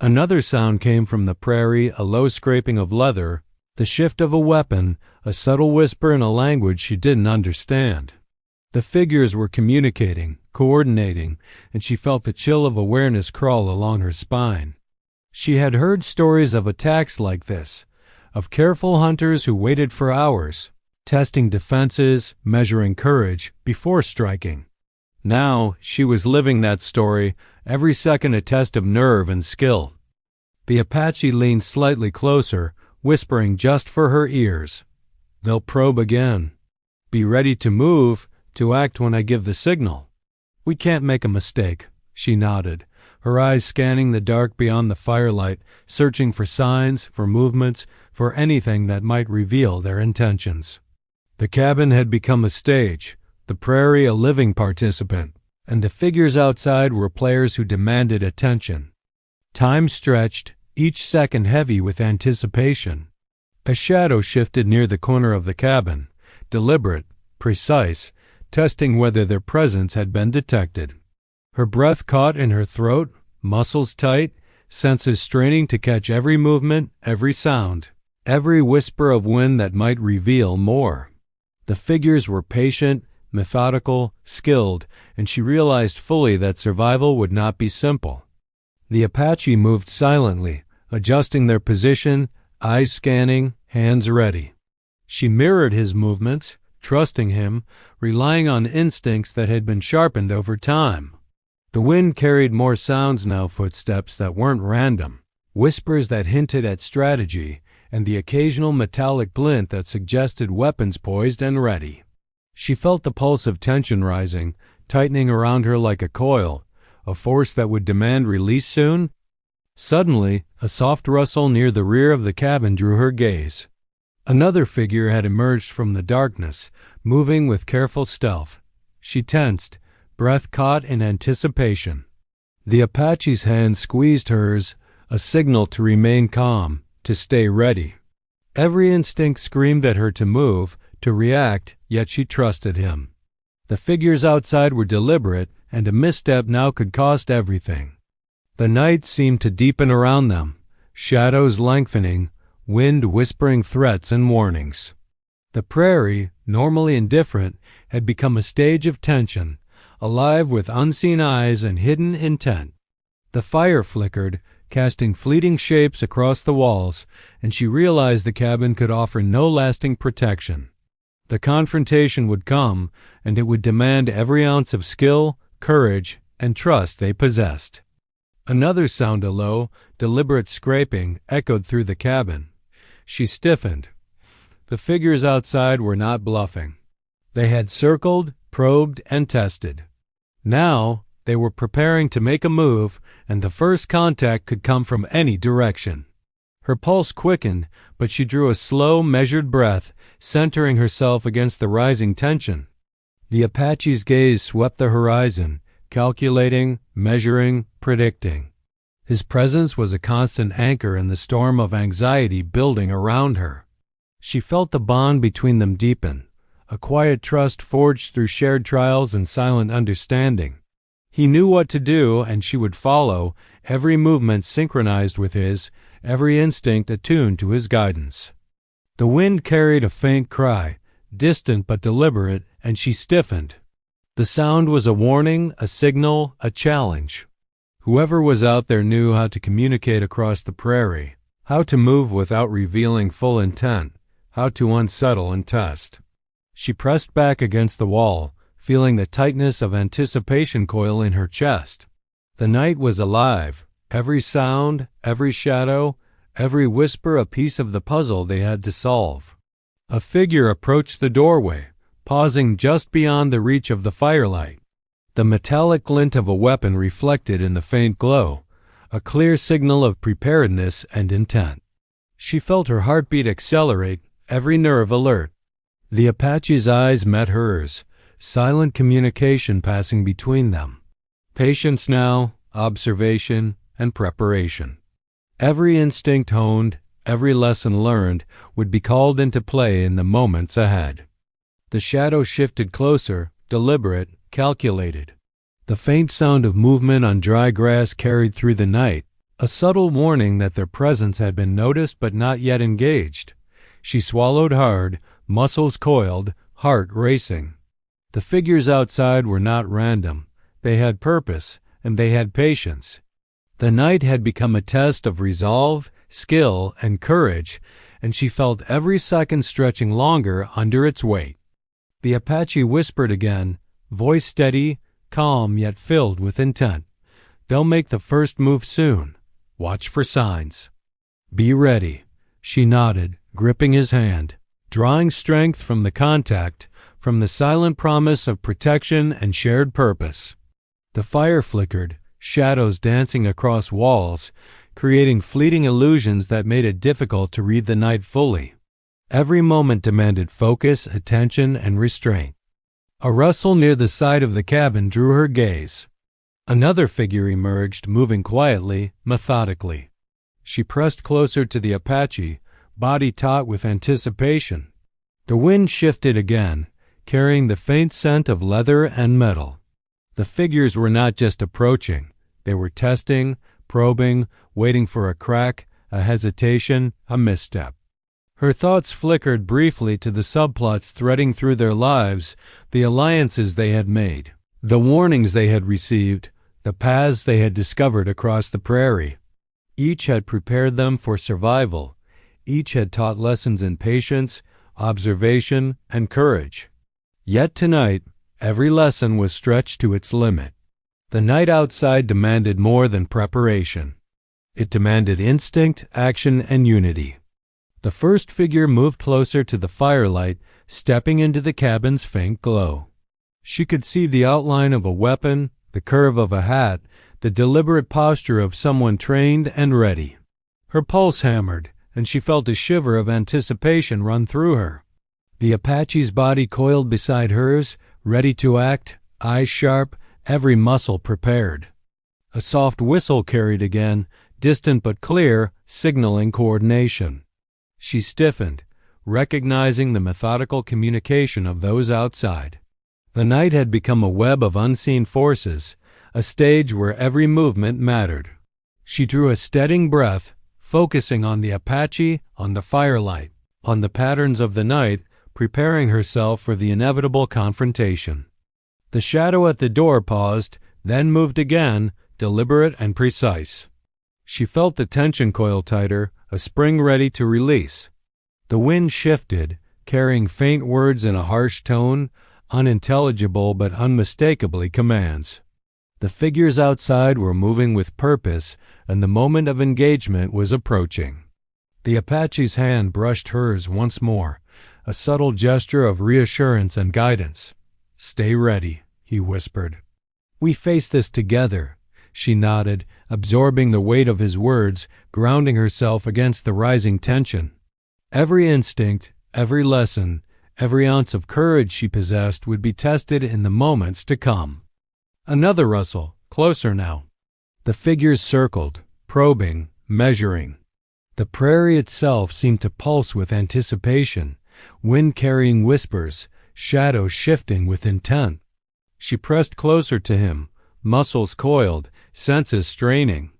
Another sound came from the prairie, a low scraping of leather, The shift of a weapon, a subtle whisper in a language she didn't understand. The figures were communicating, coordinating, and she felt the chill of awareness crawl along her spine. She had heard stories of attacks like this, of careful hunters who waited for hours, testing defenses, measuring courage, before striking. Now she was living that story, every second a test of nerve and skill. The Apache leaned slightly closer, whispering just for her ears. "They'll probe again. Be ready to move, to act when I give the signal." "We can't make a mistake," she nodded, her eyes scanning the dark beyond the firelight, searching for signs, for movements, for anything that might reveal their intentions. The cabin had become a stage, the prairie a living participant, and the figures outside were players who demanded attention. Time stretched, each second heavy with anticipation. A shadow shifted near the corner of the cabin, deliberate, precise, testing whether their presence had been detected. Her breath caught in her throat, muscles tight, senses straining to catch every movement, every sound, every whisper of wind that might reveal more. The figures were patient, methodical, skilled, and she realized fully that survival would not be simple. The Apache moved silently, adjusting their position, eyes scanning, hands ready. She mirrored his movements, trusting him, relying on instincts that had been sharpened over time. The wind carried more sounds now, footsteps that weren't random, whispers that hinted at strategy, and the occasional metallic glint that suggested weapons poised and ready. She felt the pulse of tension rising, tightening around her like a coil, a force that would demand release soon. Suddenly, a soft rustle near the rear of the cabin drew her gaze. Another figure had emerged from the darkness, moving with careful stealth. She tensed, breath caught in anticipation. The Apache's hand squeezed hers, a signal to remain calm, to stay ready. Every instinct screamed at her to move, to react, yet she trusted him. The figures outside were deliberate, and a misstep now could cost everything. The night seemed to deepen around them, shadows lengthening, wind whispering threats and warnings. The prairie, normally indifferent, had become a stage of tension, alive with unseen eyes and hidden intent. The fire flickered, casting fleeting shapes across the walls, and she realized the cabin could offer no lasting protection. The confrontation would come, and it would demand every ounce of skill, courage, and trust they possessed. Another sound, a low, deliberate scraping, echoed through the cabin. She stiffened. The figures outside were not bluffing. They had circled, probed, and tested. Now they were preparing to make a move, and the first contact could come from any direction. Her pulse quickened, but she drew a slow, measured breath, centering herself against the rising tension. The Apache's gaze swept the horizon, calculating, measuring, predicting. His presence was a constant anchor in the storm of anxiety building around her. She felt the bond between them deepen, a quiet trust forged through shared trials and silent understanding. He knew what to do, and she would follow, every movement synchronized with his, every instinct attuned to his guidance. The wind carried a faint cry, distant but deliberate, and she stiffened. The sound was a warning, a signal, a challenge. Whoever was out there knew how to communicate across the prairie, how to move without revealing full intent, how to unsettle and test. She pressed back against the wall, feeling the tightness of anticipation coil in her chest. The night was alive, every sound, every shadow, every whisper a piece of the puzzle they had to solve. A figure approached the doorway, pausing just beyond the reach of the firelight. The metallic glint of a weapon reflected in the faint glow, a clear signal of preparedness and intent. She felt her heartbeat accelerate, every nerve alert. The Apache's eyes met hers, silent communication passing between them. Patience now, observation, and preparation. Every instinct honed, every lesson learned, would be called into play in the moments ahead. The shadow shifted closer, deliberate, calculated. The faint sound of movement on dry grass carried through the night, a subtle warning that their presence had been noticed but not yet engaged. She swallowed hard, muscles coiled, heart racing. The figures outside were not random. They had purpose, and they had patience. The night had become a test of resolve, skill, and courage, and she felt every second stretching longer under its weight. The Apache whispered again, voice steady, calm yet filled with intent. They'll make the first move soon. Watch for signs. Be ready. She nodded, gripping his hand, drawing strength from the contact, from the silent promise of protection and shared purpose. The fire flickered, shadows dancing across walls, creating fleeting illusions that made it difficult to read the night fully. Every moment demanded focus, attention, and restraint. A rustle near the side of the cabin drew her gaze. Another figure emerged, moving quietly, methodically. She pressed closer to the Apache, body taut with anticipation. The wind shifted again, carrying the faint scent of leather and metal. The figures were not just approaching. They were testing, probing, waiting for a crack, a hesitation, a misstep. Her thoughts flickered briefly to the subplots threading through their lives, the alliances they had made, the warnings they had received, the paths they had discovered across the prairie. Each had prepared them for survival. Each had taught lessons in patience, observation, and courage. Yet tonight, every lesson was stretched to its limit. The night outside demanded more than preparation. It demanded instinct, action, and unity. The first figure moved closer to the firelight, stepping into the cabin's faint glow. She could see the outline of a weapon, the curve of a hat, the deliberate posture of someone trained and ready. Her pulse hammered, and she felt a shiver of anticipation run through her. The Apache's body coiled beside hers, ready to act, eyes sharp, every muscle prepared. A soft whistle carried again, distant but clear, signaling coordination. She stiffened, recognizing the methodical communication of those outside. The night had become a web of unseen forces, a stage where every movement mattered. She drew a steadying breath, focusing on the Apache, on the firelight, on the patterns of the night, preparing herself for the inevitable confrontation. The shadow at the door paused, then moved again, deliberate and precise. She felt the tension coil tighter, a spring ready to release. The wind shifted, carrying faint words in a harsh tone, unintelligible but unmistakably commands. The figures outside were moving with purpose, and the moment of engagement was approaching. The Apache's hand brushed hers once more, a subtle gesture of reassurance and guidance. "Stay ready," he whispered. "We face this together." She nodded, absorbing the weight of his words, grounding herself against the rising tension. Every instinct, every lesson, every ounce of courage she possessed would be tested in the moments to come. Another rustle, closer now. The figures circled, probing, measuring. The prairie itself seemed to pulse with anticipation, wind-carrying whispers, shadows shifting with intent. She pressed closer to him, muscles coiled, senses straining.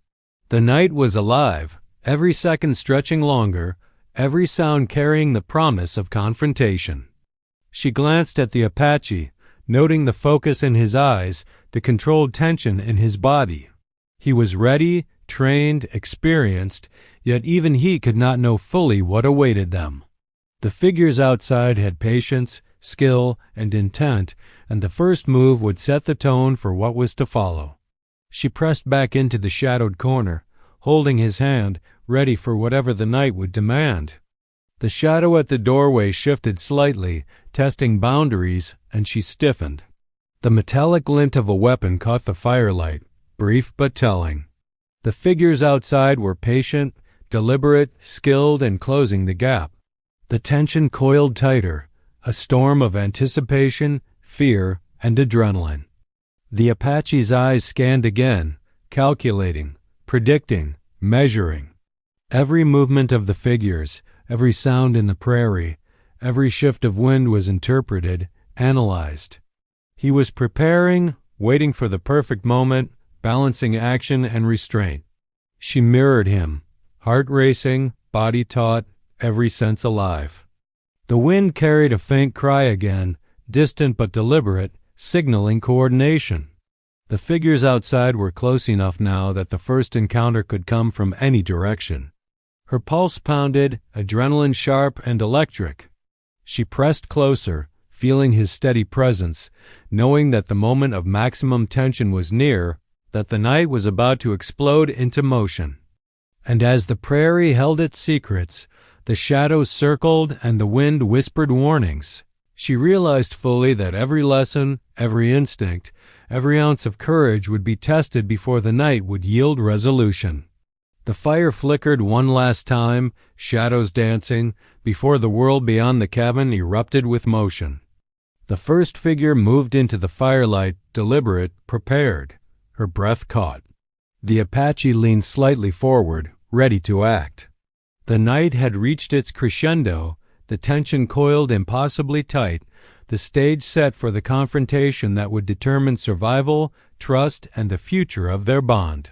The night was alive, every second stretching longer, every sound carrying the promise of confrontation. She glanced at the Apache, noting the focus in his eyes, the controlled tension in his body. He was ready, trained, experienced, yet even he could not know fully what awaited them. The figures outside had patience, skill, and intent, and the first move would set the tone for what was to follow. She pressed back into the shadowed corner, holding his hand, ready for whatever the night would demand. The shadow at the doorway shifted slightly, testing boundaries, and she stiffened. The metallic glint of a weapon caught the firelight, brief but telling. The figures outside were patient, deliberate, skilled in closing the gap. The tension coiled tighter, a storm of anticipation, fear, and adrenaline. The Apache's eyes scanned again, calculating, predicting, measuring. Every movement of the figures, every sound in the prairie, every shift of wind was interpreted, analyzed. He was preparing, waiting for the perfect moment, balancing action and restraint. She mirrored him, heart racing, body taut, every sense alive. The wind carried a faint cry again, distant but deliberate, signaling coordination. The figures outside were close enough now that the first encounter could come from any direction. Her pulse pounded, adrenaline sharp and electric. She pressed closer, feeling his steady presence, knowing that the moment of maximum tension was near, that the night was about to explode into motion. And as the prairie held its secrets, the shadows circled and the wind whispered warnings, she realized fully that every lesson, every instinct, every ounce of courage would be tested before the night would yield resolution. The fire flickered one last time, shadows dancing, before the world beyond the cabin erupted with motion. The first figure moved into the firelight, deliberate, prepared, her breath caught. The Apache leaned slightly forward, ready to act. The night had reached its crescendo, the tension coiled impossibly tight, the stage set for the confrontation that would determine survival, trust, and the future of their bond.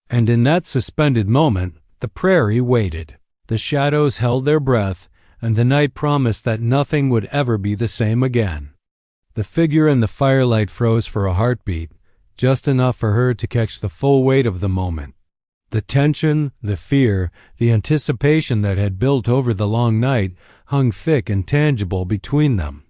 And in that suspended moment, the prairie waited. The shadows held their breath, and the night promised that nothing would ever be the same again. The figure in the firelight froze for a heartbeat, just enough for her to catch the full weight of the moment. The tension, the fear, the anticipation that had built over the long night hung thick and tangible between them.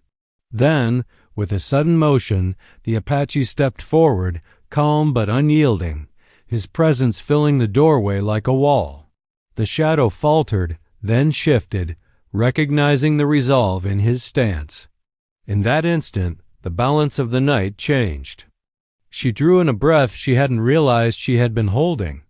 Then, with a sudden motion, the Apache stepped forward, calm but unyielding, his presence filling the doorway like a wall. The shadow faltered, then shifted, recognizing the resolve in his stance. In that instant, the balance of the night changed. She drew in a breath she hadn't realized she had been holding.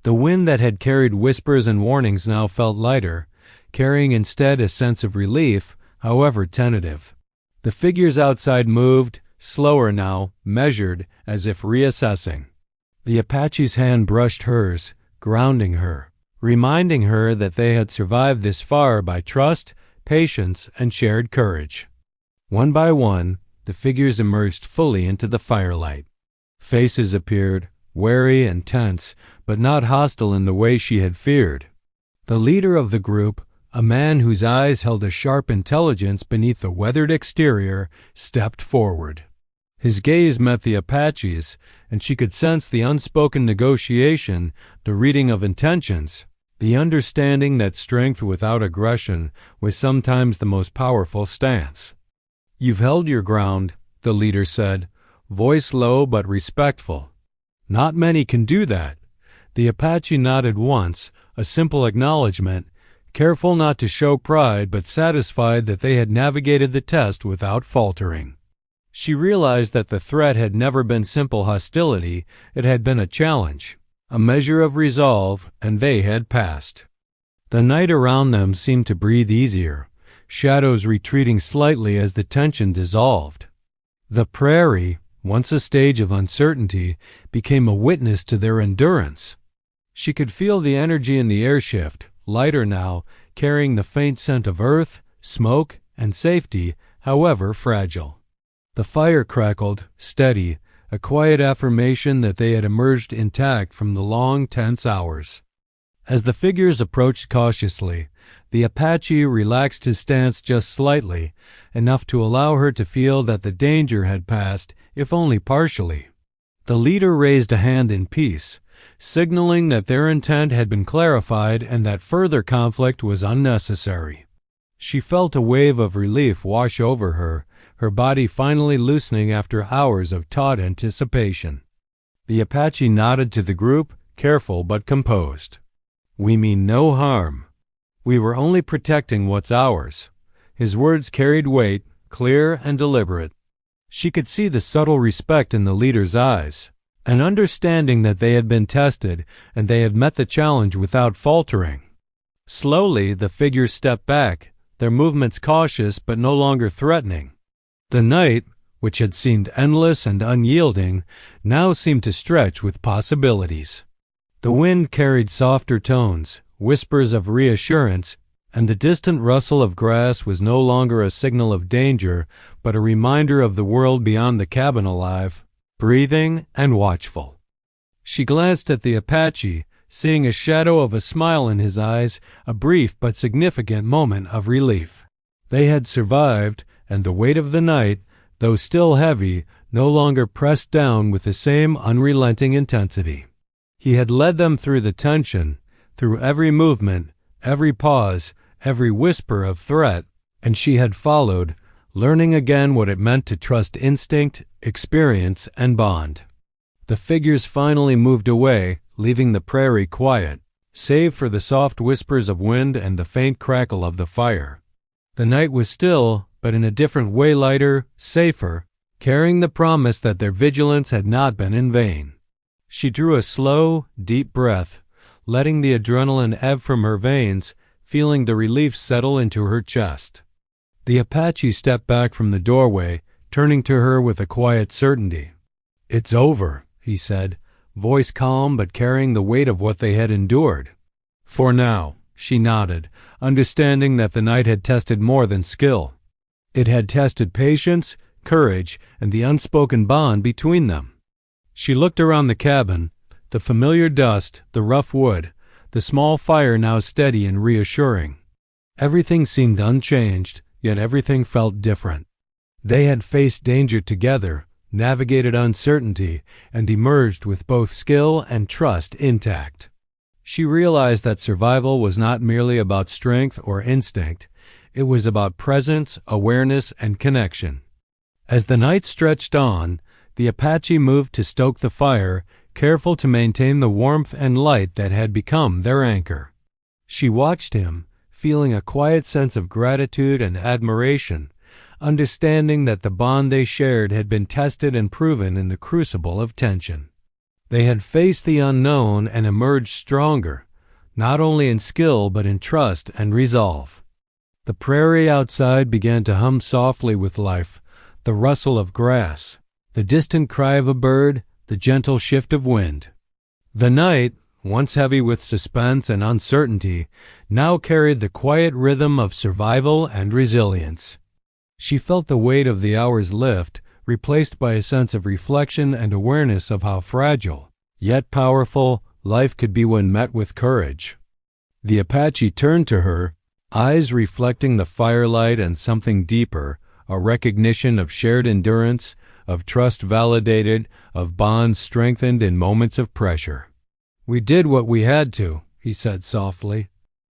The wind that had carried whispers and warnings now felt lighter, carrying instead a sense of relief, however tentative. The figures outside moved, slower now, measured, as if reassessing. The Apache's hand brushed hers, grounding her, reminding her that they had survived this far by trust, patience, and shared courage. One by one, the figures emerged fully into the firelight. Faces appeared, wary and tense, but not hostile in the way she had feared. The leader of the group, a man whose eyes held a sharp intelligence beneath the weathered exterior, stepped forward. His gaze met the Apache's, and she could sense the unspoken negotiation, the reading of intentions, the understanding that strength without aggression was sometimes the most powerful stance. "You've held your ground," the leader said, voice low but respectful. "Not many can do that." The Apache nodded once, a simple acknowledgement, careful not to show pride but satisfied that they had navigated the test without faltering. She realized that the threat had never been simple hostility, it had been a challenge, a measure of resolve, and they had passed. The night around them seemed to breathe easier, shadows retreating slightly as the tension dissolved. The prairie, once a stage of uncertainty, became a witness to their endurance. She could feel the energy in the air shift, lighter now, carrying the faint scent of earth, smoke, and safety, however fragile. The fire crackled, steady, a quiet affirmation that they had emerged intact from the long, tense hours. As the figures approached cautiously, the Apache relaxed his stance just slightly, enough to allow her to feel that the danger had passed, if only partially. The leader raised a hand in peace, signaling that their intent had been clarified and that further conflict was unnecessary. She felt a wave of relief wash over her, her body finally loosening after hours of taut anticipation. The Apache nodded to the group, careful but composed. "We mean no harm. We were only protecting what's ours." His words carried weight, clear and deliberate. She could see the subtle respect in the leader's eyes, an understanding that they had been tested and they had met the challenge without faltering. Slowly, the figures stepped back, their movements cautious but no longer threatening. The night, which had seemed endless and unyielding, now seemed to stretch with possibilities. The wind carried softer tones, whispers of reassurance, and the distant rustle of grass was no longer a signal of danger, but a reminder of the world beyond the cabin alive, breathing and watchful. She glanced at the Apache, seeing a shadow of a smile in his eyes, a brief but significant moment of relief. They had survived, and the weight of the night, though still heavy, no longer pressed down with the same unrelenting intensity. He had led them through the tension, through every movement, every pause, every whisper of threat, and she had followed, learning again what it meant to trust instinct, experience, and bond. The figures finally moved away, leaving the prairie quiet, save for the soft whispers of wind and the faint crackle of the fire. The night was still, but in a different way lighter, safer, carrying the promise that their vigilance had not been in vain. She drew a slow, deep breath, letting the adrenaline ebb from her veins, feeling the relief settle into her chest. The Apache stepped back from the doorway, turning to her with a quiet certainty. "It's over," he said, voice calm but carrying the weight of what they had endured. "For now," she nodded, understanding that the night had tested more than skill. It had tested patience, courage, and the unspoken bond between them. She looked around the cabin, the familiar dust, the rough wood, the small fire now steady and reassuring. Everything seemed unchanged, yet everything felt different. They had faced danger together, navigated uncertainty, and emerged with both skill and trust intact. She realized that survival was not merely about strength or instinct, it was about presence, awareness, and connection. As the night stretched on, the Apache moved to stoke the fire, careful to maintain the warmth and light that had become their anchor. She watched him, feeling a quiet sense of gratitude and admiration, understanding that the bond they shared had been tested and proven in the crucible of tension. They had faced the unknown and emerged stronger, not only in skill but in trust and resolve. The prairie outside began to hum softly with life, the rustle of grass, the distant cry of a bird, the gentle shift of wind. The night, once heavy with suspense and uncertainty, now carried the quiet rhythm of survival and resilience. She felt the weight of the hours lift, replaced by a sense of reflection and awareness of how fragile, yet powerful, life could be when met with courage. The Apache turned to her, eyes reflecting the firelight and something deeper, a recognition of shared endurance, of trust validated, of bonds strengthened in moments of pressure. "We did what we had to," he said softly.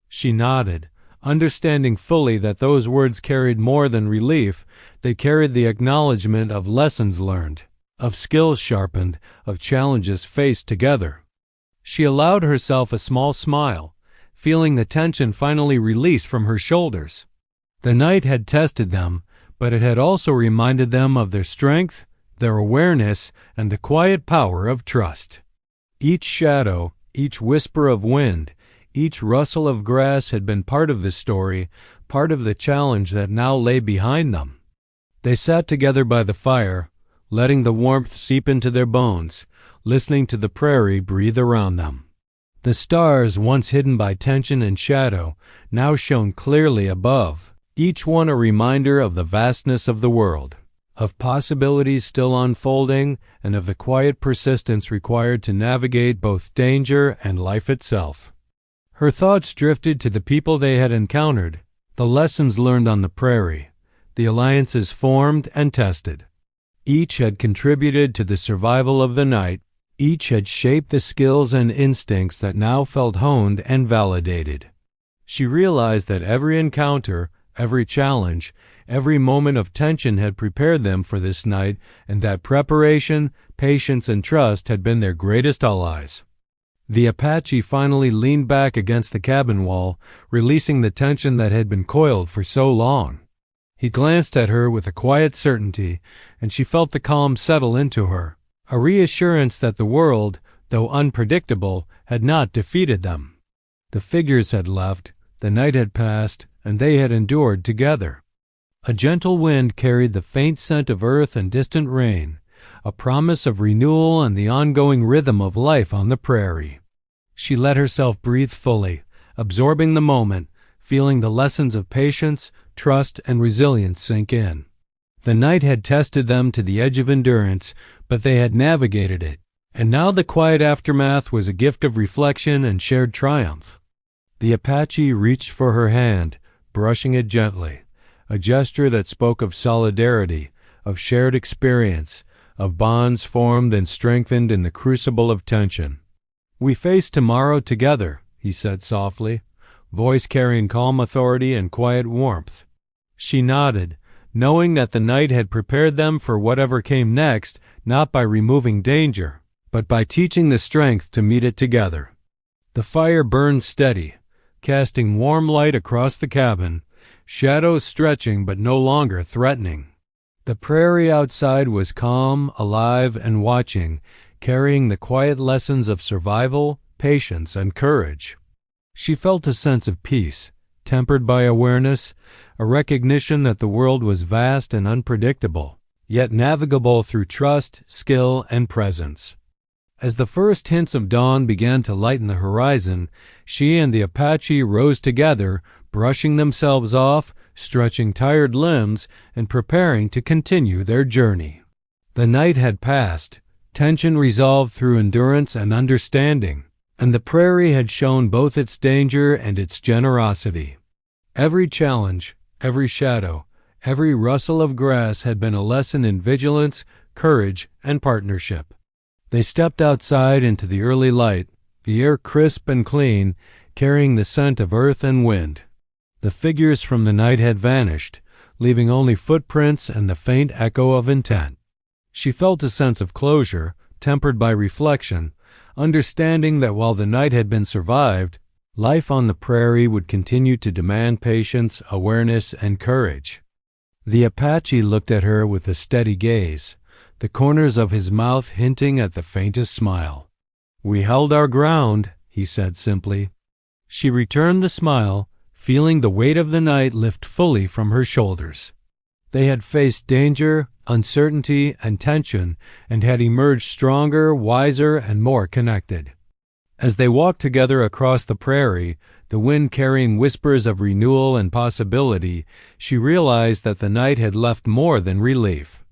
She nodded, understanding fully that those words carried more than relief, they carried the acknowledgement of lessons learned, of skills sharpened, of challenges faced together. She allowed herself a small smile, feeling the tension finally release from her shoulders. The night had tested them, but it had also reminded them of their strength, their awareness, and the quiet power of trust. Each shadow, each whisper of wind, each rustle of grass had been part of the story, part of the challenge that now lay behind them. They sat together by the fire, letting the warmth seep into their bones, listening to the prairie breathe around them. The stars, once hidden by tension and shadow, now shone clearly above, each one a reminder of the vastness of the world, of possibilities still unfolding, and of the quiet persistence required to navigate both danger and life itself. Her thoughts drifted to the people they had encountered, the lessons learned on the prairie, the alliances formed and tested. Each had contributed to the survival of the night, each had shaped the skills and instincts that now felt honed and validated. She realized that every encounter, every challenge, every moment of tension had prepared them for this night, and that preparation, patience, and trust had been their greatest allies. The Apache finally leaned back against the cabin wall, releasing the tension that had been coiled for so long. He glanced at her with a quiet certainty, and she felt the calm settle into her, a reassurance that the world, though unpredictable, had not defeated them. The figures had left, the night had passed, and they had endured together. A gentle wind carried the faint scent of earth and distant rain, a promise of renewal and the ongoing rhythm of life on the prairie. She let herself breathe fully, absorbing the moment, feeling the lessons of patience, trust, and resilience sink in. The night had tested them to the edge of endurance, but they had navigated it, And now the quiet aftermath was a gift of reflection and shared triumph. The Apache reached for her hand, brushing it gently, a gesture that spoke of solidarity, of shared experience, of bonds formed and strengthened in the crucible of tension. "We face tomorrow together," he said softly, voice carrying calm authority and quiet warmth. She nodded, knowing that the night had prepared them for whatever came next, not by removing danger, but by teaching the strength to meet it together. The fire burned steady, casting warm light across the cabin, shadows stretching but no longer threatening. The prairie outside was calm, alive, and watching, carrying the quiet lessons of survival, patience, and courage. She felt a sense of peace, tempered by awareness, a recognition that the world was vast and unpredictable, yet navigable through trust, skill, and presence. As the first hints of dawn began to lighten the horizon, she and the Apache rose together, brushing themselves off, stretching tired limbs, and preparing to continue their journey. The night had passed, tension resolved through endurance and understanding, and the prairie had shown both its danger and its generosity. Every challenge, every shadow, every rustle of grass had been a lesson in vigilance, courage, and partnership. They stepped outside into the early light, the air crisp and clean, carrying the scent of earth and wind. The figures from the night had vanished, leaving only footprints and the faint echo of intent. She felt a sense of closure, tempered by reflection, understanding that while the night had been survived, life on the prairie would continue to demand patience, awareness, and courage. The Apache looked at her with a steady gaze, the corners of his mouth hinting at the faintest smile. "We held our ground," he said simply. She returned the smile, feeling the weight of the night lift fully from her shoulders. They had faced danger, uncertainty, and tension, and had emerged stronger, wiser, and more connected. As they walked together across the prairie, the wind carrying whispers of renewal and possibility, she realized that the night had left more than relief.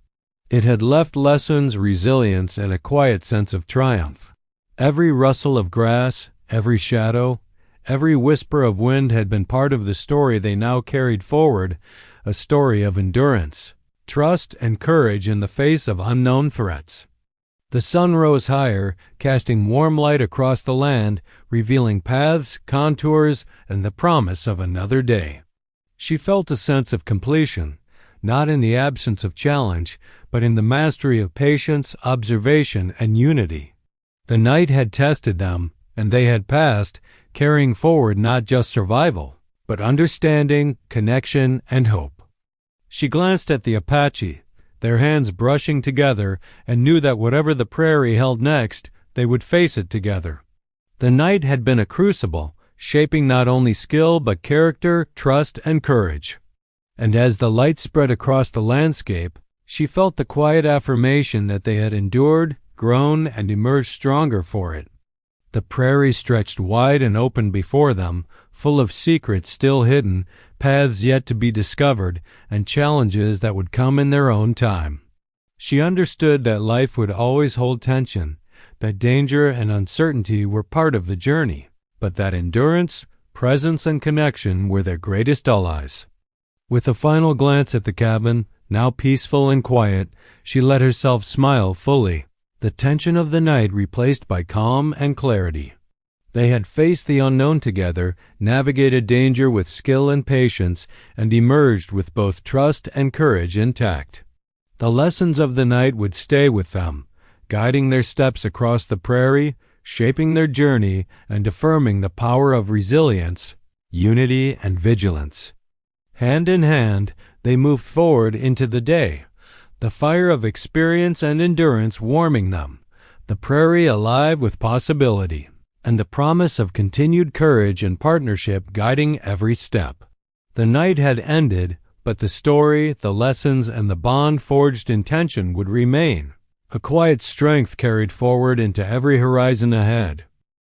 It had left lessons, resilience, and a quiet sense of triumph. Every rustle of grass, every shadow, every whisper of wind had been part of the story they now carried forward, a story of endurance, trust, and courage in the face of unknown threats. The sun rose higher, casting warm light across the land, revealing paths, contours, and the promise of another day. She felt a sense of completion, not in the absence of challenge, but in the mastery of patience, observation, and unity. The night had tested them, and they had passed, carrying forward not just survival, but understanding, connection, and hope. She glanced at the Apache, their hands brushing together, and knew that whatever the prairie held next, they would face it together. The night had been a crucible, shaping not only skill but character, trust, and courage. And as the light spread across the landscape, she felt the quiet affirmation that they had endured, grown, and emerged stronger for it. The prairie stretched wide and open before them, full of secrets still hidden, paths yet to be discovered, and challenges that would come in their own time. She understood that life would always hold tension, that danger and uncertainty were part of the journey, but that endurance, presence, and connection were their greatest allies. With a final glance at the cabin, now peaceful and quiet, she let herself smile fully, the tension of the night replaced by calm and clarity. They had faced the unknown together, navigated danger with skill and patience, and emerged with both trust and courage intact. The lessons of the night would stay with them, guiding their steps across the prairie, shaping their journey, and affirming the power of resilience, unity, and vigilance. Hand in hand, they moved forward into the day, the fire of experience and endurance warming them, the prairie alive with possibility, and the promise of continued courage and partnership guiding every step. The night had ended, but the story, the lessons, and the bond forged in tension would remain, a quiet strength carried forward into every horizon ahead.